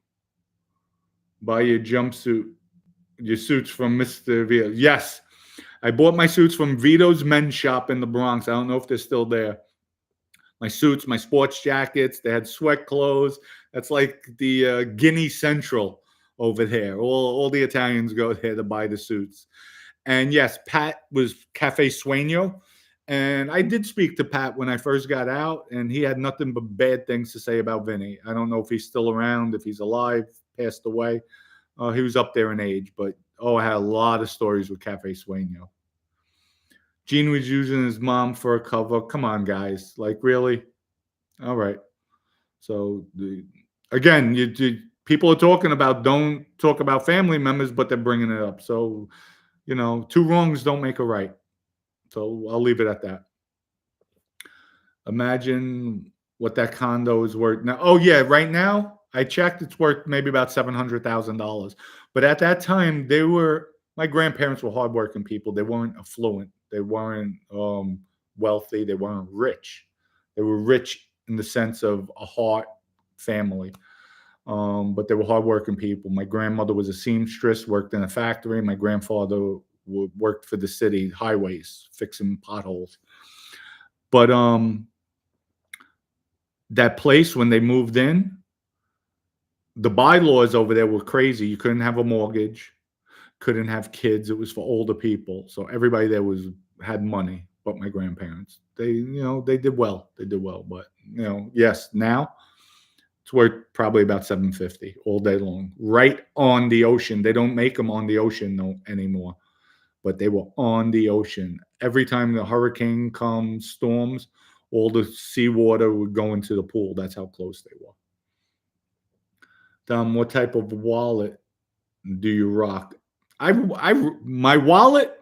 buy your suits from Mr. Vito? Yes. I bought my suits from Vito's men's shop in the Bronx. I don't know if they're still there. My suits, my sports jackets, they had sweat clothes. That's like the Guinea Central over there. All the Italians go there to buy the suits. And yes, Pat was Cafe Sueño. And I did speak to Pat when I first got out, and he had nothing but bad things to say about Vinny. I don't know if he's still around, if he's alive, passed away. He was up there in age, but I had a lot of stories with Cafe Sueño. Gene was using his mom for a cover. Come on, guys. Like, really? All right. So, again, people are talking about don't talk about family members, but they're bringing it up. So, two wrongs don't make a right. So I'll leave it at that. Imagine what that condo is worth now. Oh, yeah. Right now, I checked. It's worth maybe about $700,000. But at that time, my grandparents were hardworking people. They weren't affluent. They weren't wealthy. They weren't rich. They were rich in the sense of a heart family. But they were hardworking people. My grandmother was a seamstress, worked in a factory. My grandfather worked for the city highways, fixing potholes. But that place, when they moved in, the bylaws over there were crazy. You couldn't have a mortgage, couldn't have kids. It was for older people. So everybody there had money, but my grandparents. They did well. They did well. But yes, now it's worth probably about $750 all day long, right on the ocean. They don't make them on the ocean anymore, but they were on the ocean. Every time the hurricane comes, storms, all the seawater would go into the pool. That's how close they were. What type of wallet do you rock? My wallet,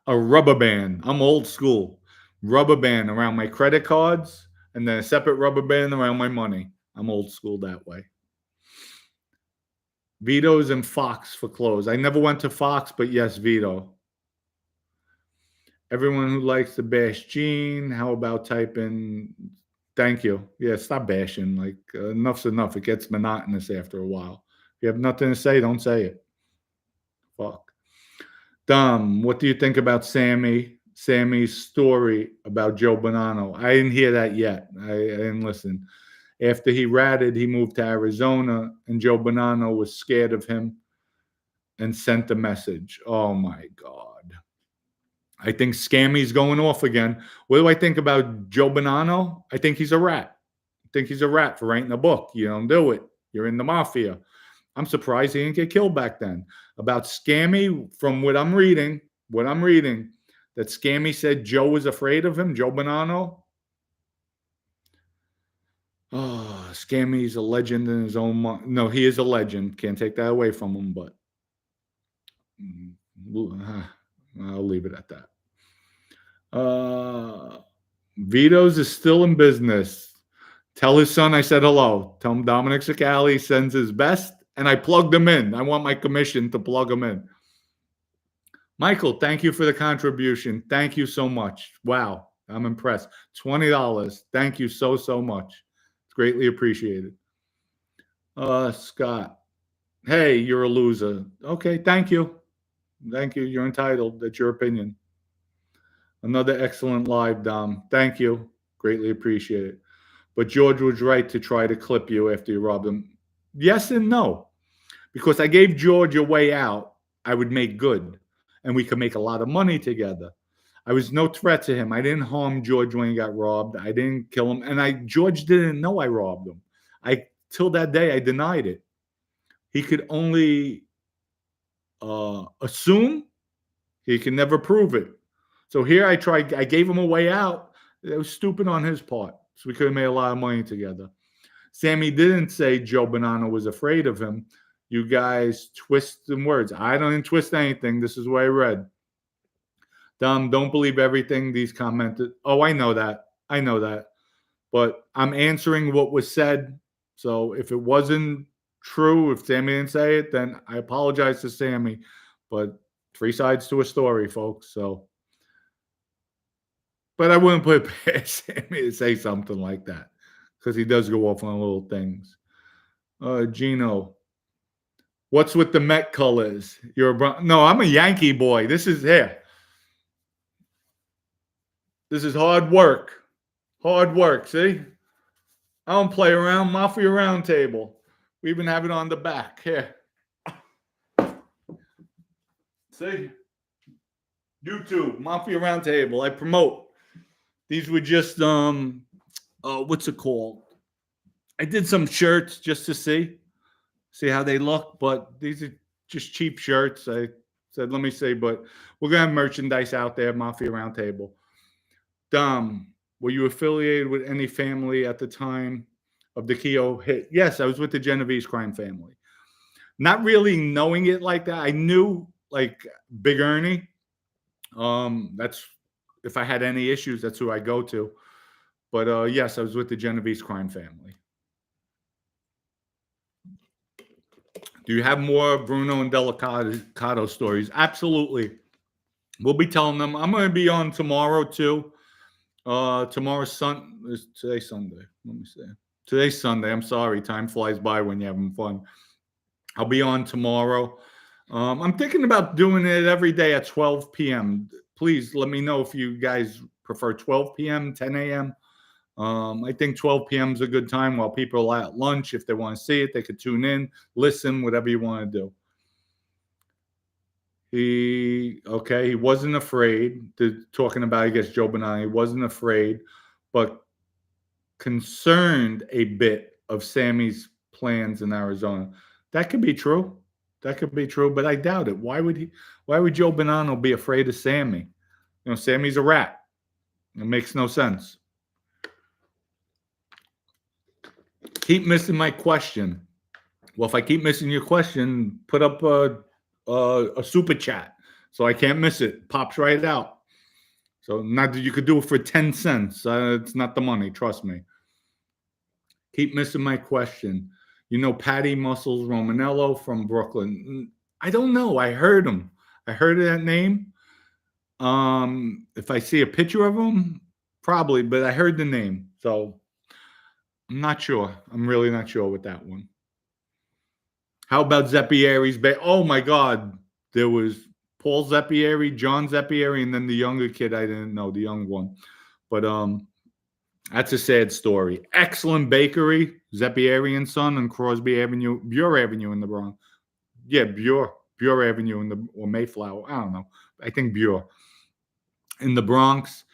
a rubber band. I'm old school. Rubber band around my credit cards, and then a separate rubber band around my money. I'm old school that way. Vito's and Fox for clothes. I never went to Fox, but yes, Vito. Everyone who likes to bash Gene, how about typing thank you? Yeah, stop bashing. Like, enough's enough. It gets monotonous after a while. If you have nothing to say, don't say it. Fuck. Dom, what do you think about Sammy's story about Joe Bonanno? I didn't hear that yet. I didn't listen. After he ratted, he moved to Arizona, and Joe Bonanno was scared of him and sent a message. Oh, my God. I think Scammy's going off again. What do I think about Joe Bonanno? I think he's a rat. I think he's a rat for writing a book. You don't do it. You're in the mafia. I'm surprised he didn't get killed back then. About Scammy, from what I'm reading, that Scammy said Joe was afraid of him, Joe Bonanno. Oh, Scammy's a legend in his own mind. No, he is a legend. Can't take that away from him, but I'll leave it at that. Vito's is still in business. Tell his son I said hello. Tell him Dominick Cicale sends his best, and I plugged him in. I want my commission to plug him in. Michael, thank you for the contribution. Thank you so much. Wow, I'm impressed. $20. Thank you so much. It's greatly appreciated. Scott, hey, you're a loser. Okay, thank you. Thank you. You're entitled. That's your opinion. Another excellent live, Dom. Thank you. Greatly appreciate it. But George was right to try to clip you after you robbed him. Yes and no. Because I gave George a way out, I would make good. And we could make a lot of money together. I was no threat to him. I didn't harm George when he got robbed. I didn't kill him. And George didn't know I robbed him. Till that day, I denied it. He could only assume. He can never prove it. So here I gave him a way out. It was stupid on his part. So we could have made a lot of money together. Sammy didn't say Joe Bonanno was afraid of him. You guys twist some words. I don't twist anything. This is what I read. Dom, don't believe everything these commented. Oh, I know that. I know that. But I'm answering what was said. So if it wasn't true, if Sammy didn't say it, then I apologize to Sammy. But three sides to a story, folks. So, but I wouldn't put it past Sammy to say something like that because he does go off on little things. Gino, what's with the Met colors? No, I'm a Yankee boy. This is here. This is hard work. Hard work. See, I don't play around. Mafia Roundtable. We even have it on the back here. See, YouTube Mafia Roundtable. I promote. These were just what's it called? I did some shirts just to see how they look, but these are just cheap shirts. I said, let me see, but we're gonna have merchandise out there, Mafia Roundtable. Dom, were you affiliated with any family at the time of the Kehoe hit? Yes, I was with the Genovese crime family. Not really knowing it like that. I knew like Big Ernie. That's if I had any issues, that's who I go to. But yes, I was with the Genovese crime family. Do you have more Bruno and Delicato stories? Absolutely. We'll be telling them. I'm going to be on tomorrow too. Today's Sunday. Let me see. Today's Sunday. I'm sorry. Time flies by when you're having fun. I'll be on tomorrow. I'm thinking about doing it every day at 12 p.m. Please let me know if you guys prefer 12 p.m., 10 a.m. I think 12 p.m. is a good time while people are at lunch. If they want to see it, they could tune in, listen, whatever you want to do. He wasn't afraid. Talking about, I guess, Joe Bonanno, he wasn't afraid, but concerned a bit of Sammy's plans in Arizona. That could be true. That could be true, but I doubt it. Why would Joe Bonanno be afraid of Sammy? Sammy's a rat. It makes no sense. Keep missing my question. Well, if I keep missing your question, put up a super chat so I can't miss it. Pops right out. So not that you could do it for 10 cents. It's not the money. Trust me. Keep missing my question. Patty Muscles Romanello from Brooklyn. I don't know. I heard him. I heard of that name. If I see a picture of him, probably, but I heard the name. So I'm not sure. I'm really not sure with that one. How about Zeppieri's? Oh, my God. There was Paul Zeppieri, John Zeppieri, and then the younger kid. I didn't know, the young one. But that's a sad story. Excellent bakery, Zeppieri and Son on Crosby Avenue, Burr Avenue in the Bronx. Yeah, Burr Avenue or Mayflower. I don't know. I think Burr. In the Bronx.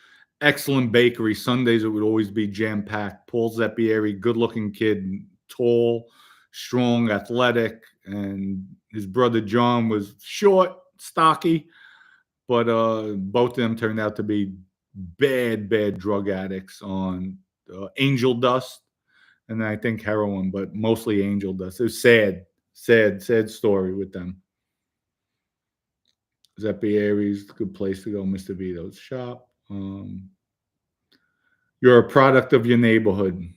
Excellent bakery. Sundays it would always be jam-packed. Paul Zeppieri, good-looking kid, tall, strong, athletic, and his brother John was short, stocky, but both of them turned out to be bad drug addicts on angel dust, and I think heroin, but mostly angel dust. It was sad story with them. Zeppieri's a good place to go. Mr. Vito's shop. You're a product of your neighborhood.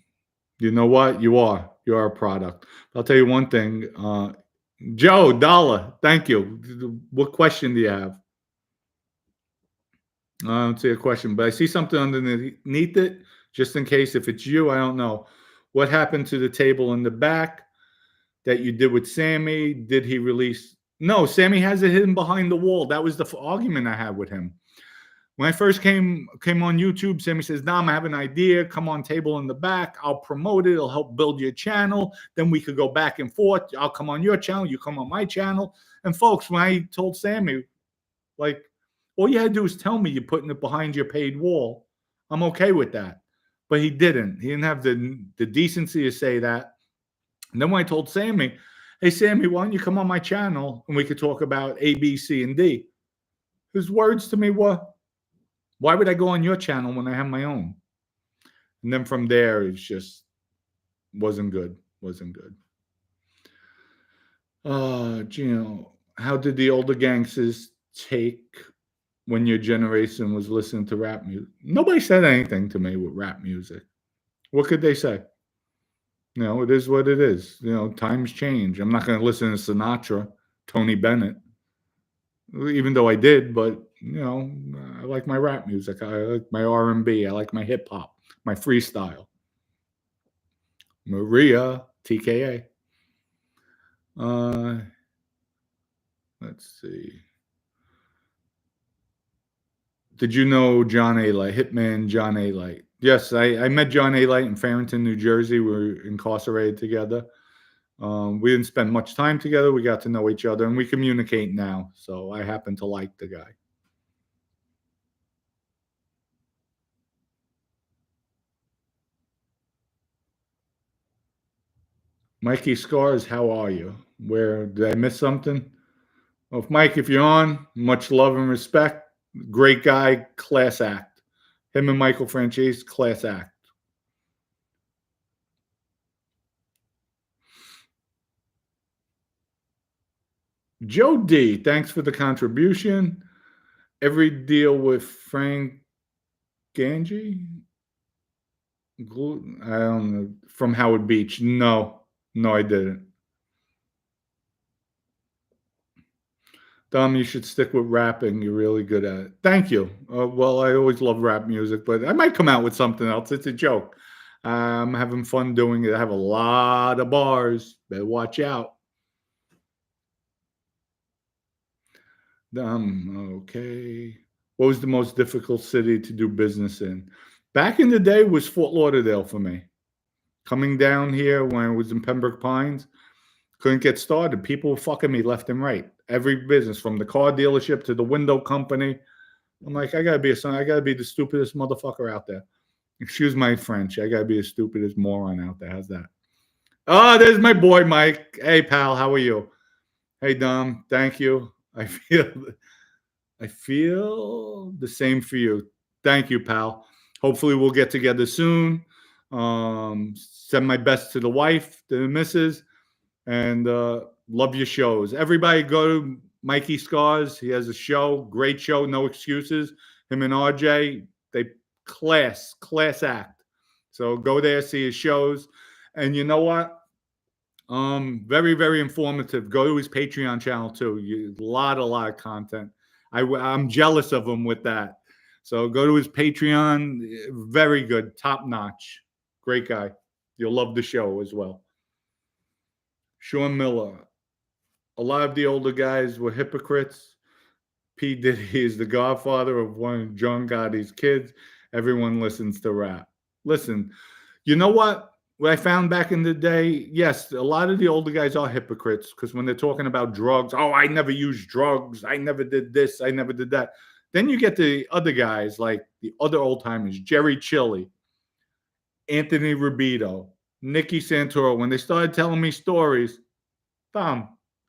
You know what? You are a product. I'll tell you one thing. Joe Dollar, thank you. What question do you have? I don't see a question, but I see something underneath it, just in case. If it's you, I don't know. What happened to the table in the back that you did with Sammy? Did he release? No, Sammy has it hidden behind the wall. That was the argument I had with him. When I first came on YouTube, Sammy says, Dom, I have an idea. Come on, table in the back. I'll promote it. It'll help build your channel. Then we could go back and forth. I'll come on your channel. You come on my channel. And folks, when I told Sammy, like, all you had to do is tell me you're putting it behind your paid wall, I'm okay with that. But he didn't. He didn't have the decency to say that. And then when I told Sammy, hey, Sammy, why don't you come on my channel and we could talk about A, B, C, and D? His words to me were, why would I go on your channel when I have my own? And then from there, it just wasn't good. Gino, how did the older gangsters take when your generation was listening to rap music? Nobody said anything to me with rap music. What could they say? It is what it is. Times change. I'm not going to listen to Sinatra, Tony Bennett, even though I did. But I like my rap music. I like my R&B. I like my hip hop, my freestyle. Maria TKA. Let's see. Did you know John A. Light, Hitman John A. Light? Yes, I met John A. Light in Farrington, New Jersey. We were incarcerated together. We didn't spend much time together. We got to know each other, and we communicate now. So I happen to like the guy. Mikey Scars, how are you? Did I miss something? Well, Mike, if you're on, much love and respect. Great guy, class act. Him and Michael Franchise, class act. Joe D, thanks for the contribution. Every deal with Frank Ganji? I don't know. From Howard Beach. No, I didn't. Dom, you should stick with rapping. You're really good at it. Thank you. Well, I always love rap music, but I might come out with something else. It's a joke. I'm having fun doing it. I have a lot of bars. Better watch out. Okay. What was the most difficult city to do business in? Back in the day was Fort Lauderdale for me. Coming down here when I was in Pembroke Pines, couldn't get started. People were fucking me left and right. Every business, from the car dealership to the window company. I'm like, I gotta be the stupidest motherfucker out there. Excuse my French. I gotta be the stupidest moron out there. How's that? Oh, there's my boy Mike. Hey pal, how are you? Hey Dom, thank you. I feel the same for you. Thank you, pal. Hopefully we'll get together soon. Send my best to the wife, to the missus, and love your shows. Everybody go to Mikey Scars. He has a show, great show, no excuses. Him and RJ, they class act. So go there, see his shows. And you know what? Very, very informative. Go to his Patreon channel too. A lot of content. I'm jealous of him with that. So go to his Patreon. Very good, top notch, great guy. You'll love the show as well. Sean Miller. A lot of the older guys were hypocrites. P. Diddy is the godfather of one of John Gotti's kids. Everyone listens to rap. Listen, you know what? What I found back in the day, yes, a lot of the older guys are hypocrites because when they're talking about drugs, oh, I never used drugs. I never did this. I never did that. Then you get the other guys like the other old timers, Jerry Chili, Anthony Rubito, Nicky Santoro. When they started telling me stories,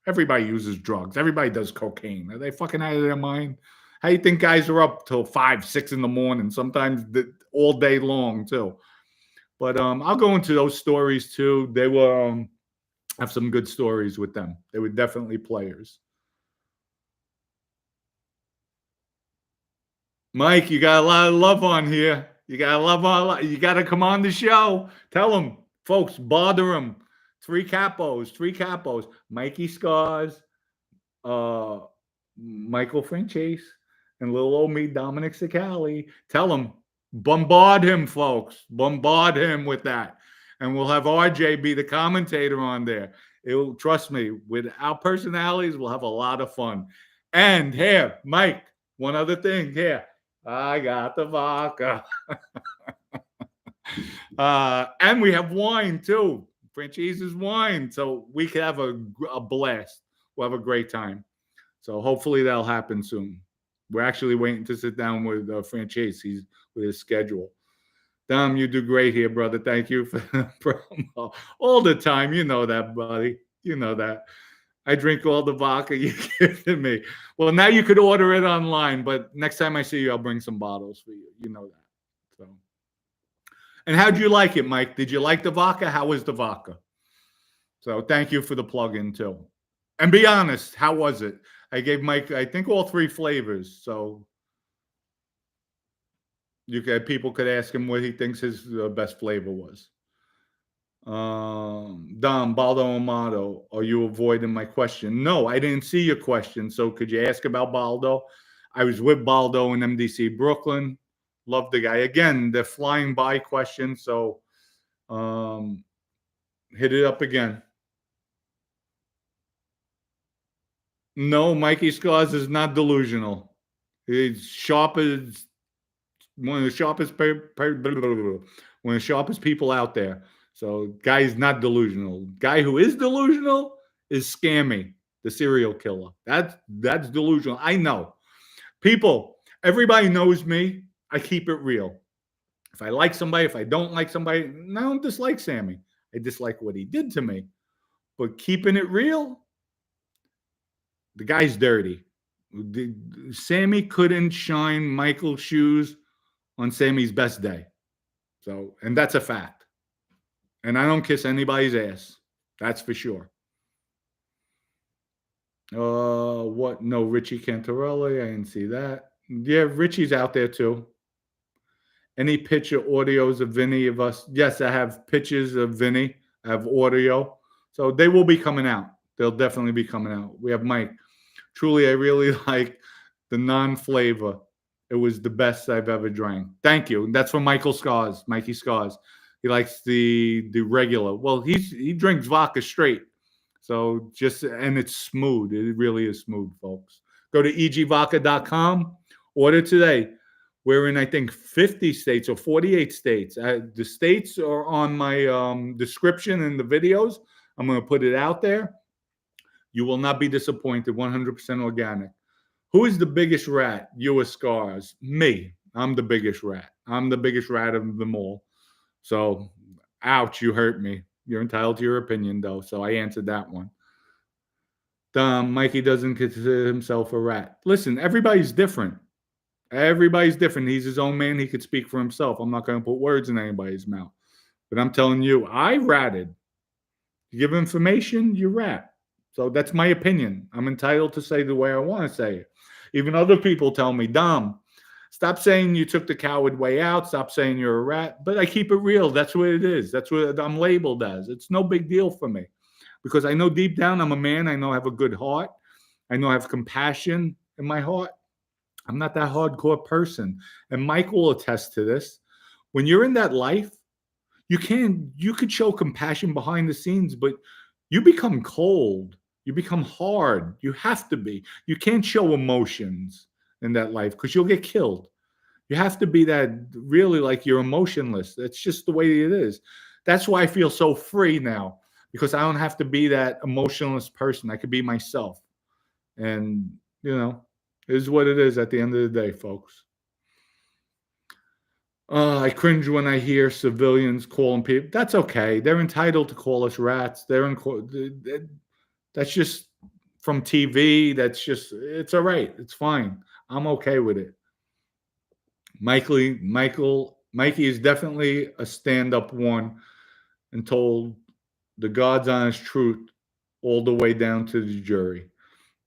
everybody uses drugs. Everybody does cocaine. Are they fucking out of their mind? How do you think guys are up till 5, 6 in the morning, sometimes all day long too? But I'll go into those stories too. They were have some good stories with them. They were definitely players. Mike, you got a lot of love on here. You got to come on the show. Tell them, folks, bother them. 3 capos. Mikey Scars, Michael Franchise, and little old me, Dominick Cicale. Tell them. Bombard him, folks. Bombard him with that. And we'll have RJ be the commentator on there. Trust me, with our personalities, we'll have a lot of fun. And here, Mike, one other thing here. I got the vodka. And we have wine, too. Franchise's wine. So we could have a blast. We'll have a great time. So hopefully that'll happen soon. We're actually waiting to sit down with Franchise. He's with his schedule. Dom, you do great here, brother. Thank you for the promo. All the time. You know that, buddy. You know that. I drink all the vodka you give to me. Well, now you could order it online, but next time I see you, I'll bring some bottles for you. You know that. So, and how'd you like it, Mike? Did you like the vodka? How was the vodka? So thank you for the plug-in, too. And be honest, how was it? I gave Mike, I think, all 3 flavors. So People could ask him what he thinks his best flavor was. Dom, Baldo Amato, are you avoiding my question? No, I didn't see your question. So could you ask about Baldo? I was with Baldo in MDC Brooklyn. Love the guy. Again, they're flying by questions. So hit it up again. No, Mikey Scars is not delusional. He's sharp as one of the sharpest one of the sharpest people out there. So guy's not delusional. Guy who is delusional is Scammy, the serial killer. That's delusional. I know. People, everybody knows me. I keep it real. If I like somebody, if I don't like somebody, I don't dislike Sammy. I dislike what he did to me. But keeping it real, the guy's dirty. Sammy couldn't shine Michael's shoes on Sammy's best day. So, and that's a fact. And I don't kiss anybody's ass. That's for sure. What? No, Richie Cantarelli. I didn't see that. Yeah, Richie's out there too. Any picture audios of Vinny of us? Yes, I have pictures of Vinny. I have audio. So they will be coming out. They'll definitely be coming out. We have Mike. Truly, I really like the non-flavor. It was the best I've ever drank. Thank you. That's from Michael Scars, Mikey Scars. He likes the regular. Well, he drinks vodka straight. So and it's smooth. It really is smooth, folks. Go to egvodka.com. Order today. We're in, I think, 50 states or 48 states. The states are on my description in the videos. I'm going to put it out there. You will not be disappointed. 100% organic. Who is the biggest rat? You or Scars? Me. I'm the biggest rat. I'm the biggest rat of them all. So, ouch, you hurt me. You're entitled to your opinion, though. So I answered that one. Mikey doesn't consider himself a rat. Listen, everybody's different. Everybody's different. He's his own man. He could speak for himself. I'm not going to put words in anybody's mouth. But I'm telling you, I ratted. You give information, you rat. So that's my opinion. I'm entitled to say the way I want to say it. Even other people tell me, Dom, stop saying you took the coward way out. Stop saying you're a rat. But I keep it real. That's what it is. That's what I'm labeled as. It's no big deal for me. Because I know deep down I'm a man. I know I have a good heart. I know I have compassion in my heart. I'm not that hardcore person. And Mike will attest to this. When you're in that life, you could show compassion behind the scenes, but you become cold. You become hard. You have to be. You can't show emotions in that life because you'll get killed. You have to be that really like you're emotionless. That's just the way it is. That's why I feel so free now because I don't have to be that emotionless person. I could be myself. And, it is what it is at the end of the day, folks. I cringe when I hear civilians calling people. That's okay. They're entitled to call us rats. That's just from TV. It's all right. It's fine. I'm okay with it. Mikey is definitely a stand-up one and told the God's honest truth all the way down to the jury.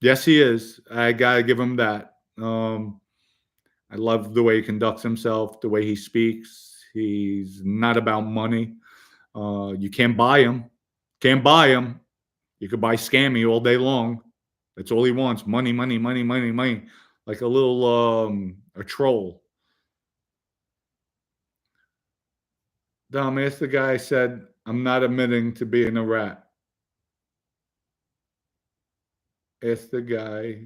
Yes, he is. I got to give him that. I love the way he conducts himself, the way he speaks. He's not about money. You can't buy him. Can't buy him. You could buy Scammy all day long. That's all he wants. Money, money, money, money, money. Like a little, a troll. Dom, ask the guy said, I'm not admitting to being a rat. Ask the guy,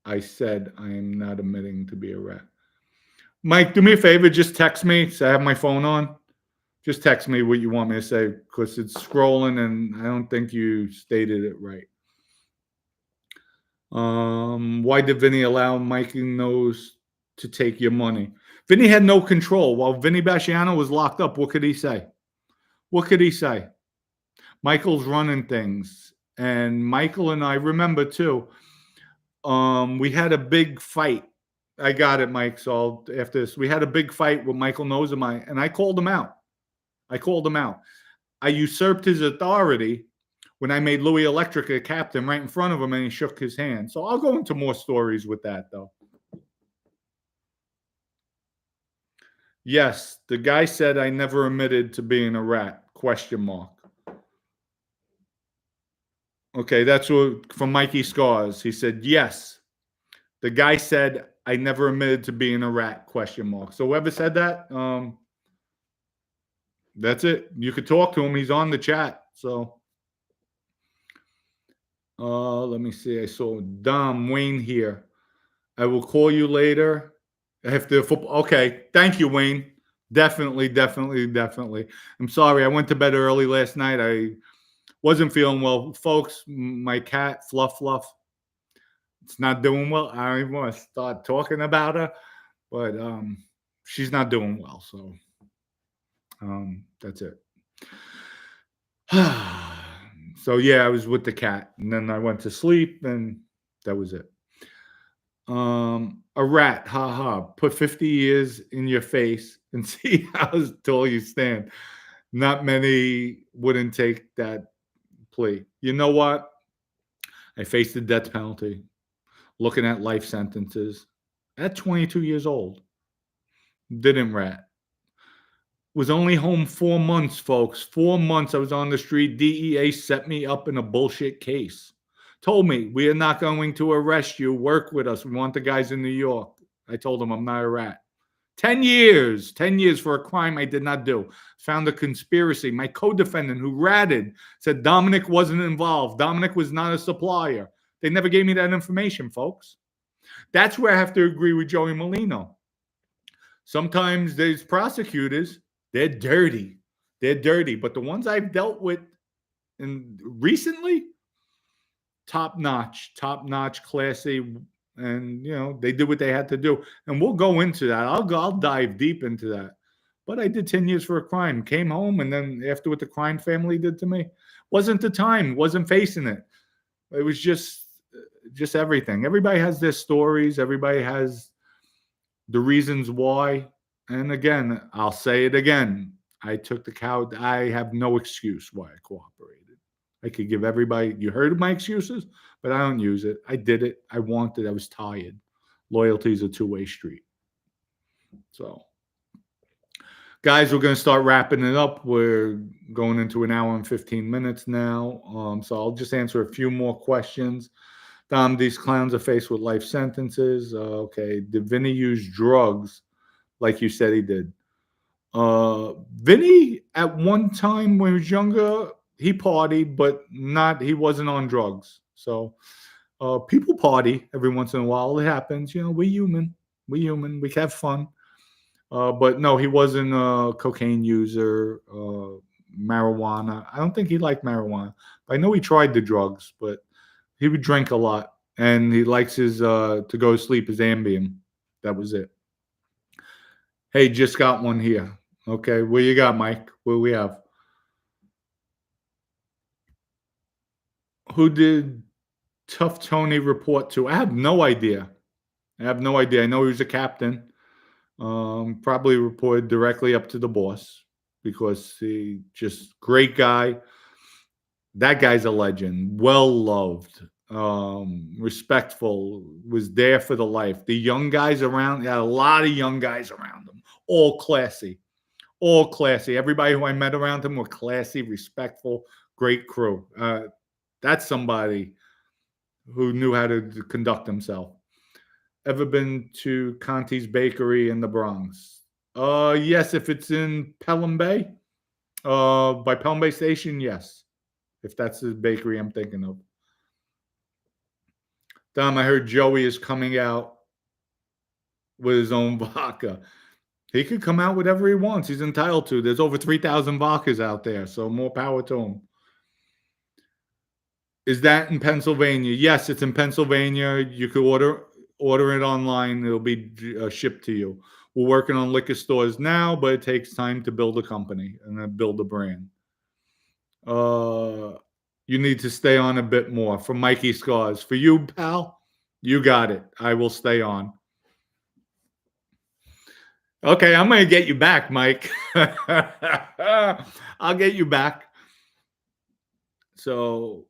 I said I am not admitting to be a rat. Mike, do me a favor. Just text me. So I have my phone on. Just text me what you want me to say because it's scrolling and I don't think you stated it right. Why did Vinny allow Mikey Nose to take your money? Vinny had no control. While Vinny Basciano was locked up, what could he say? What could he say? Michael's running things. And Michael and I remember too, we had a big fight. I got it, Mike. So after this, we had a big fight with Michael Nose and I called him out. I usurped his authority when I made Louis Electric a captain right in front of him and he shook his hand. So I'll go into more stories with that, though. Yes, the guy said I never admitted to being a rat. Question mark. Okay, that's what from Mikey Scars. He said, yes. The guy said I never admitted to being a rat. Question mark. So whoever said that, that's it. You could talk to him. He's on the chat. So let me see. I saw Dom Wayne here. I will call you later. After football. Okay. Thank you, Wayne. Definitely, definitely, definitely. I'm sorry. I went to bed early last night. I wasn't feeling well. Folks, my cat, Fluff, it's not doing well. I don't even want to start talking about her, but she's not doing well. So that's it. So yeah, I was with the cat, and then I went to sleep, and that was it. A rat, haha. Put 50 years in your face and see how tall you stand. Not many wouldn't take that plea. You know what? I faced the death penalty, looking at life sentences at 22 years old. Didn't rat. Was only home 4 months, folks. 4 months I was on the street. DEA set me up in a bullshit case. Told me, we are not going to arrest you. Work with us. We want the guys in New York. I told them I'm not a rat. 10 years. 10 years for a crime I did not do. Found a conspiracy. My co-defendant who ratted said Dominick wasn't involved. Dominick was not a supplier. They never gave me that information, folks. That's where I have to agree with Joey Molino. Sometimes these prosecutors, they're dirty. They're dirty. But the ones I've dealt with recently, top notch, classy, and they did what they had to do. And we'll go into that. I'll dive deep into that. But I did 10 years for a crime. Came home, and then after what the crime family did to me, wasn't the time. Wasn't facing it. It was just everything. Everybody has their stories. Everybody has the reasons why. And again, I'll say it again. I took the cow. I have no excuse why I cooperated. I could give everybody, you heard of my excuses, but I don't use it. I did it. I wanted. I was tired. Loyalty is a two-way street. So, guys, we're going to start wrapping it up. We're going into an hour and 15 minutes now. So I'll just answer a few more questions. Dom, these clowns are faced with life sentences. Okay. Did Vinny use drugs like you said he did? Vinny, at one time when he was younger, he partied, but he wasn't on drugs. So people party every once in a while. It happens. We're human. We can have fun. But no, he wasn't a cocaine user, marijuana. I don't think he liked marijuana. I know he tried the drugs, but he would drink a lot. And he likes his to go to sleep, his Ambien. That was it. Hey, just got one here. Okay, what you got, Mike? What do we have? Who did Tough Tony report to? I have no idea. I know he was a captain. Probably reported directly up to the boss because he just great guy. That guy's a legend. Well loved, respectful, was there for the life. The young guys around, he had a lot of young guys around him, all classy. Everybody who I met around him were classy, respectful, great crew. That's somebody who knew how to conduct himself. Ever been to Conti's Bakery in the Bronx? Yes, if it's in Pelham Bay, by Pelham Bay Station, yes. If that's the bakery I'm thinking of. Dom, I heard Joey is coming out with his own vodka. He could come out whatever he wants. He's entitled to. There's over 3,000 vodkas out there, so more power to him. Is that in Pennsylvania? Yes, it's in Pennsylvania. You could order it online. It'll be shipped to you. We're working on liquor stores now, but it takes time to build a company and then build a brand. You need to stay on a bit more. From Mikey Scars. For you, pal, you got it. I will stay on. Okay, I'm going to get you back, Mike. I'll get you back. So,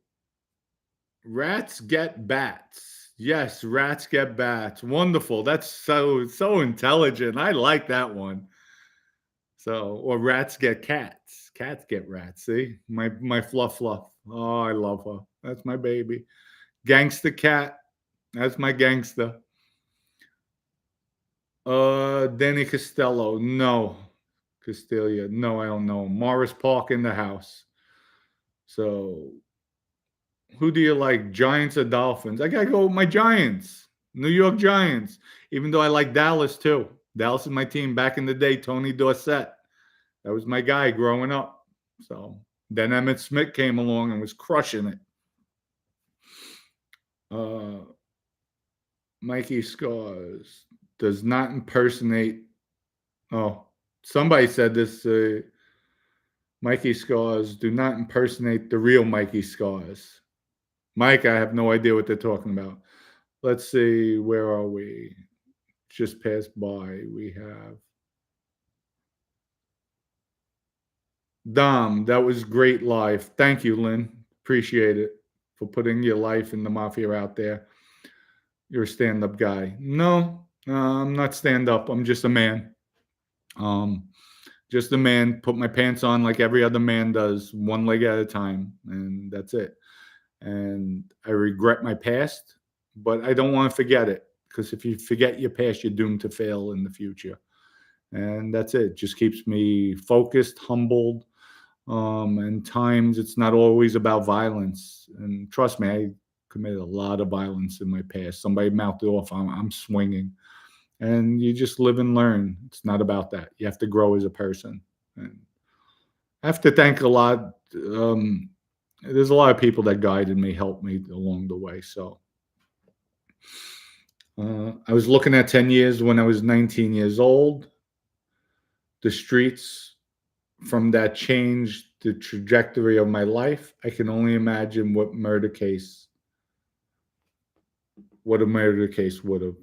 rats get bats. Yes, rats get bats. Wonderful. That's so intelligent. I like that one. So, or rats get cats. Cats get rats. See, my fluff fluff. Oh, I love her. That's my baby. Gangster cat. That's my gangster. Danny Costello. No. Castelia. No, I don't know. Morris Park in the house. So, who do you like, Giants or Dolphins? I gotta go with my Giants, New York Giants. Even though I like Dallas too. Dallas is my team back in the day. Tony Dorsett, that was my guy growing up. So then Emmett Smith came along and was crushing it. Mikey Scars does not impersonate. Oh, somebody said this. Mikey Scars do not impersonate the real Mikey Scars. Mike, I have no idea what they're talking about. Let's see, where are we? Just passed by. We have Dom. That was great live. Thank you, Lynn. Appreciate it for putting your life in the mafia out there. You're a stand-up guy. No, I'm not stand-up. I'm just a man. Just a man. Put my pants on like every other man does, one leg at a time, and that's it. And I regret my past, but I don't want to forget it, because if you forget your past, you're doomed to fail in the future. And that's it. Just keeps me focused, humbled. And times it's not always about violence. And trust me, I committed a lot of violence in my past. Somebody mouthed it off, I'm swinging. And you just live and learn. It's not about that. You have to grow as a person. And I have to thank a lot. There's a lot of people that guided me, helped me along the way. So I was looking at 10 years when I was 19 years old. The streets from that changed the trajectory of my life. I can only imagine what a murder case would have.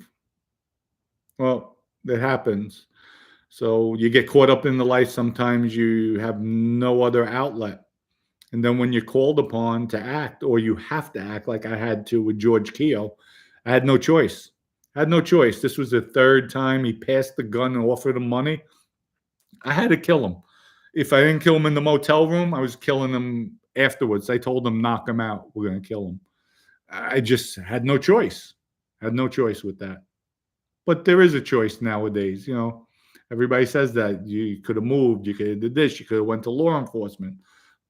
Well, that happens. So you get caught up in the life. Sometimes you have no other outlet. And then when you're called upon to act, or you have to act like I had to with George Kehoe, I had no choice. This was the third time he passed the gun and offered him money. I had to kill him. If I didn't kill him in the motel room, I was killing him afterwards. I told him, knock him out. We're going to kill him. I just had no choice. Had no choice with that. But there is a choice nowadays. Everybody says that you could have moved, you could have did this, you could have went to law enforcement.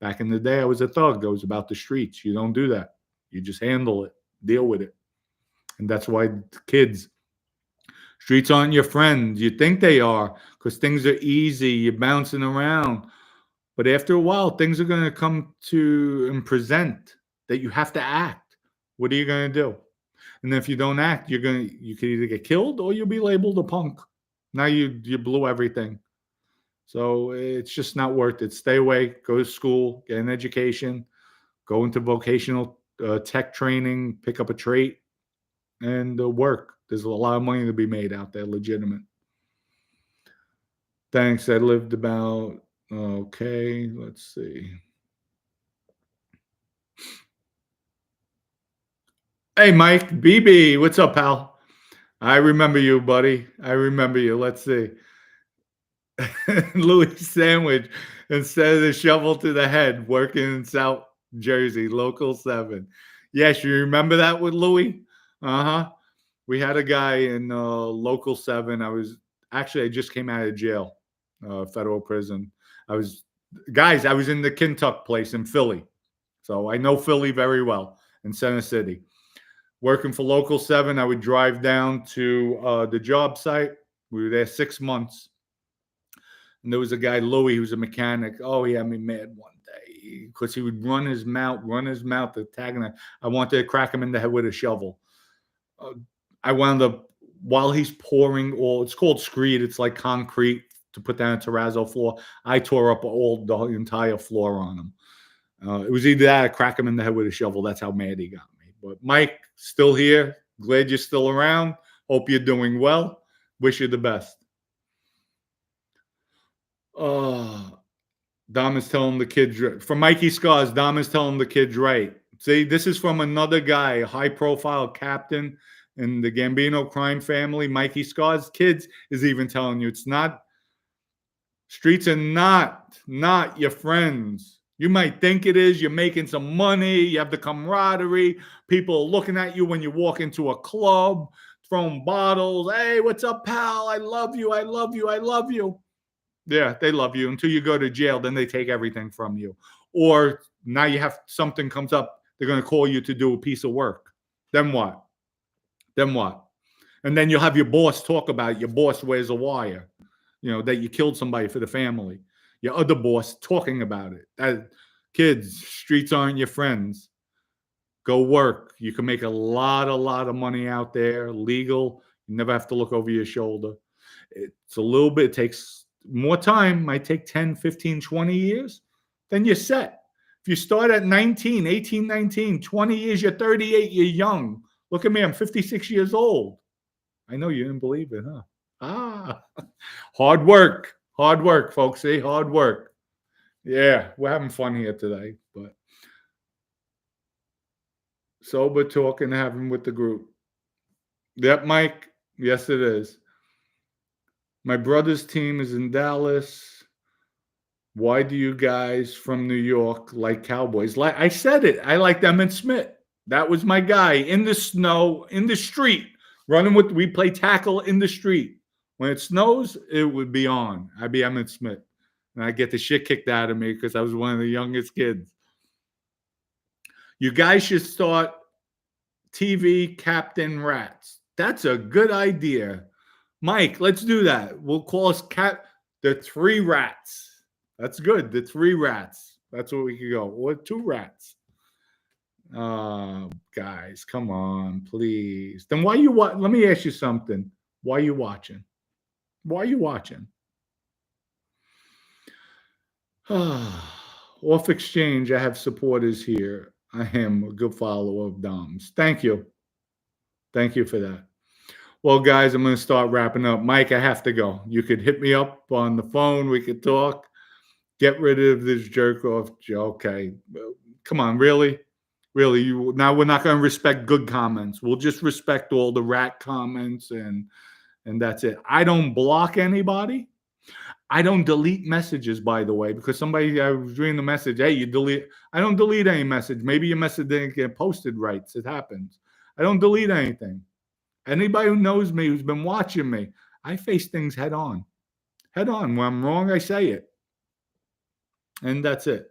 Back in the day, I was a thug. I was about the streets. You don't do that. You just handle it, deal with it. And that's why kids, streets aren't your friend. You think they are, because things are easy. You're bouncing around. But after a while, things are going to come to and present that you have to act. What are you going to do? And if you don't act, you could either get killed or you'll be labeled a punk. Now you blew everything. So it's just not worth it. Stay away, go to school, get an education, go into vocational tech training, pick up a trade, and work. There's a lot of money to be made out there, legitimate. Thanks. I lived about, okay, let's see. Hey, Mike, BB, what's up, pal? I remember you, buddy. I remember you. Let's see. Louis Sandwich, instead of the shovel to the head, working in South Jersey, Local 7. Yes, you remember that with Louis? Uh-huh. We had a guy in Local 7. I just came out of jail, federal prison. I was in the Kentuck place in Philly. So I know Philly very well, in Center City. Working for Local 7, I would drive down to the job site. We were there 6 months. And there was a guy, Louis, who was a mechanic. Oh, he had me mad one day because he would run his mouth, attacking it. I wanted to crack him in the head with a shovel. I wound up, while he's pouring it's called screed. It's like concrete to put down a terrazzo floor. I tore up the entire floor on him. It was either that or crack him in the head with a shovel. That's how mad he got me. But Mike, still here. Glad you're still around. Hope you're doing well. Wish you the best. Dom is telling the kids, from Mikey Scars, Dom is telling the kids right. See, this is from another guy, a high-profile captain in the Gambino crime family. Mikey Scars' kids is even telling you it's not Streets are not your friends. You might think it is. You're making some money. You have the camaraderie. People are looking at you when you walk into a club, throwing bottles. Hey, what's up, pal? I love you. I love you. I love you. Yeah, they love you until you go to jail. Then they take everything from you. Or now you have something comes up. They're going to call you to do a piece of work. Then what? Then what? And then you'll have your boss talk about it. Your boss wears a wire, that you killed somebody for the family. Your other boss talking about it. Kids, streets aren't your friends. Go work. You can make a lot of money out there, legal. You never have to look over your shoulder. It's a little bit, it takes more time, might take 10, 15, 20 years. Then you're set. If you start at 19, 18, 19, 20 years, you're 38, you're young. Look at me, I'm 56 years old. I know you didn't believe it, huh? Hard work, folks. See, hard work. Yeah, we're having fun here today, but sober talk and having with the group. Yep, Mike. Yes, it is. My brother's team is in Dallas. Why do you guys from New York like Cowboys? Like I said it. I like Emmitt Smith. That was my guy in the snow, in the street, running with. We play tackle in the street. When it snows, it would be on. I'd be Emmitt Smith. And I get the shit kicked out of me because I was one of the youngest kids. You guys should start TV Captain Rats. That's a good idea. Mike, let's do that. We'll call us the Three Rats. That's good. The Three Rats. That's what we could go. Or Two Rats. Guys, come on, please. Then why you let me ask you something. Why are you watching? Why are you watching? Off Exchange, I have supporters here. I am a good follower of Dom's. Thank you. Thank you for that. Well, guys, I'm going to start wrapping up. Mike, I have to go. You could hit me up on the phone. We could talk. Get rid of this jerk off. Okay. Come on, really? Really? Now we're not going to respect good comments. We'll just respect all the rat comments, and that's it. I don't block anybody. I don't delete messages, by the way, because I was reading the message. Hey, you delete. I don't delete any message. Maybe your message didn't get posted right. It happens. I don't delete anything. Anybody who knows me, who's been watching me, I face things head on. Head on. When I'm wrong, I say it. And that's it.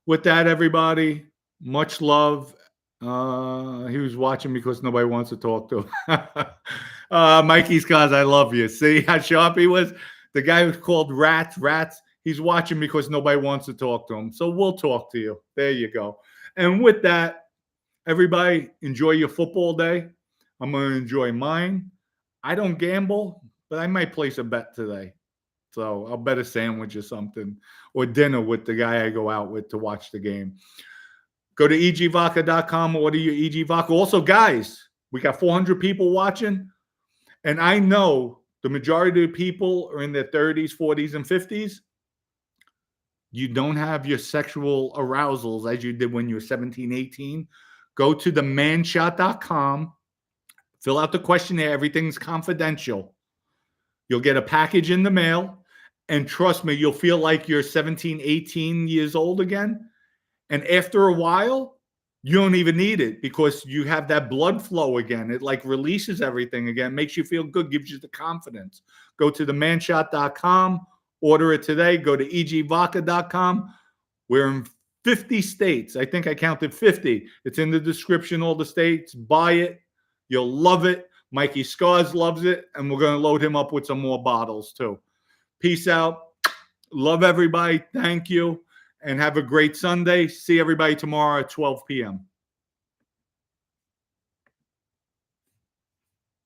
With that, everybody, much love. He was watching because nobody wants to talk to him. Mikey's cause I love you. See how sharp he was? The guy who's called Rats. He's watching because nobody wants to talk to him. So we'll talk to you. There you go. And with that, everybody, enjoy your football day. I'm going to enjoy mine. I don't gamble, but I might place a bet today. So I'll bet a sandwich or something, or dinner with the guy I go out with to watch the game. Go to egvodka.com, order your EG Vodka. Also, guys, we got 400 people watching, and I know the majority of people are in their 30s, 40s, and 50s. You don't have your sexual arousals as you did when you were 17, 18. Go to themanshot.com. Fill out the questionnaire. Everything's confidential. You'll get a package in the mail. And trust me, you'll feel like you're 17, 18 years old again. And after a while, you don't even need it because you have that blood flow again. It like releases everything again, makes you feel good, gives you the confidence. Go to themanshot.com, order it today. Go to egvodka.com. We're in 50 states. I think I counted 50. It's in the description, all the states. Buy it. You'll love it. Mikey Scars loves it. And we're going to load him up with some more bottles too. Peace out. Love everybody. Thank you. And have a great Sunday. See everybody tomorrow at 12 p.m.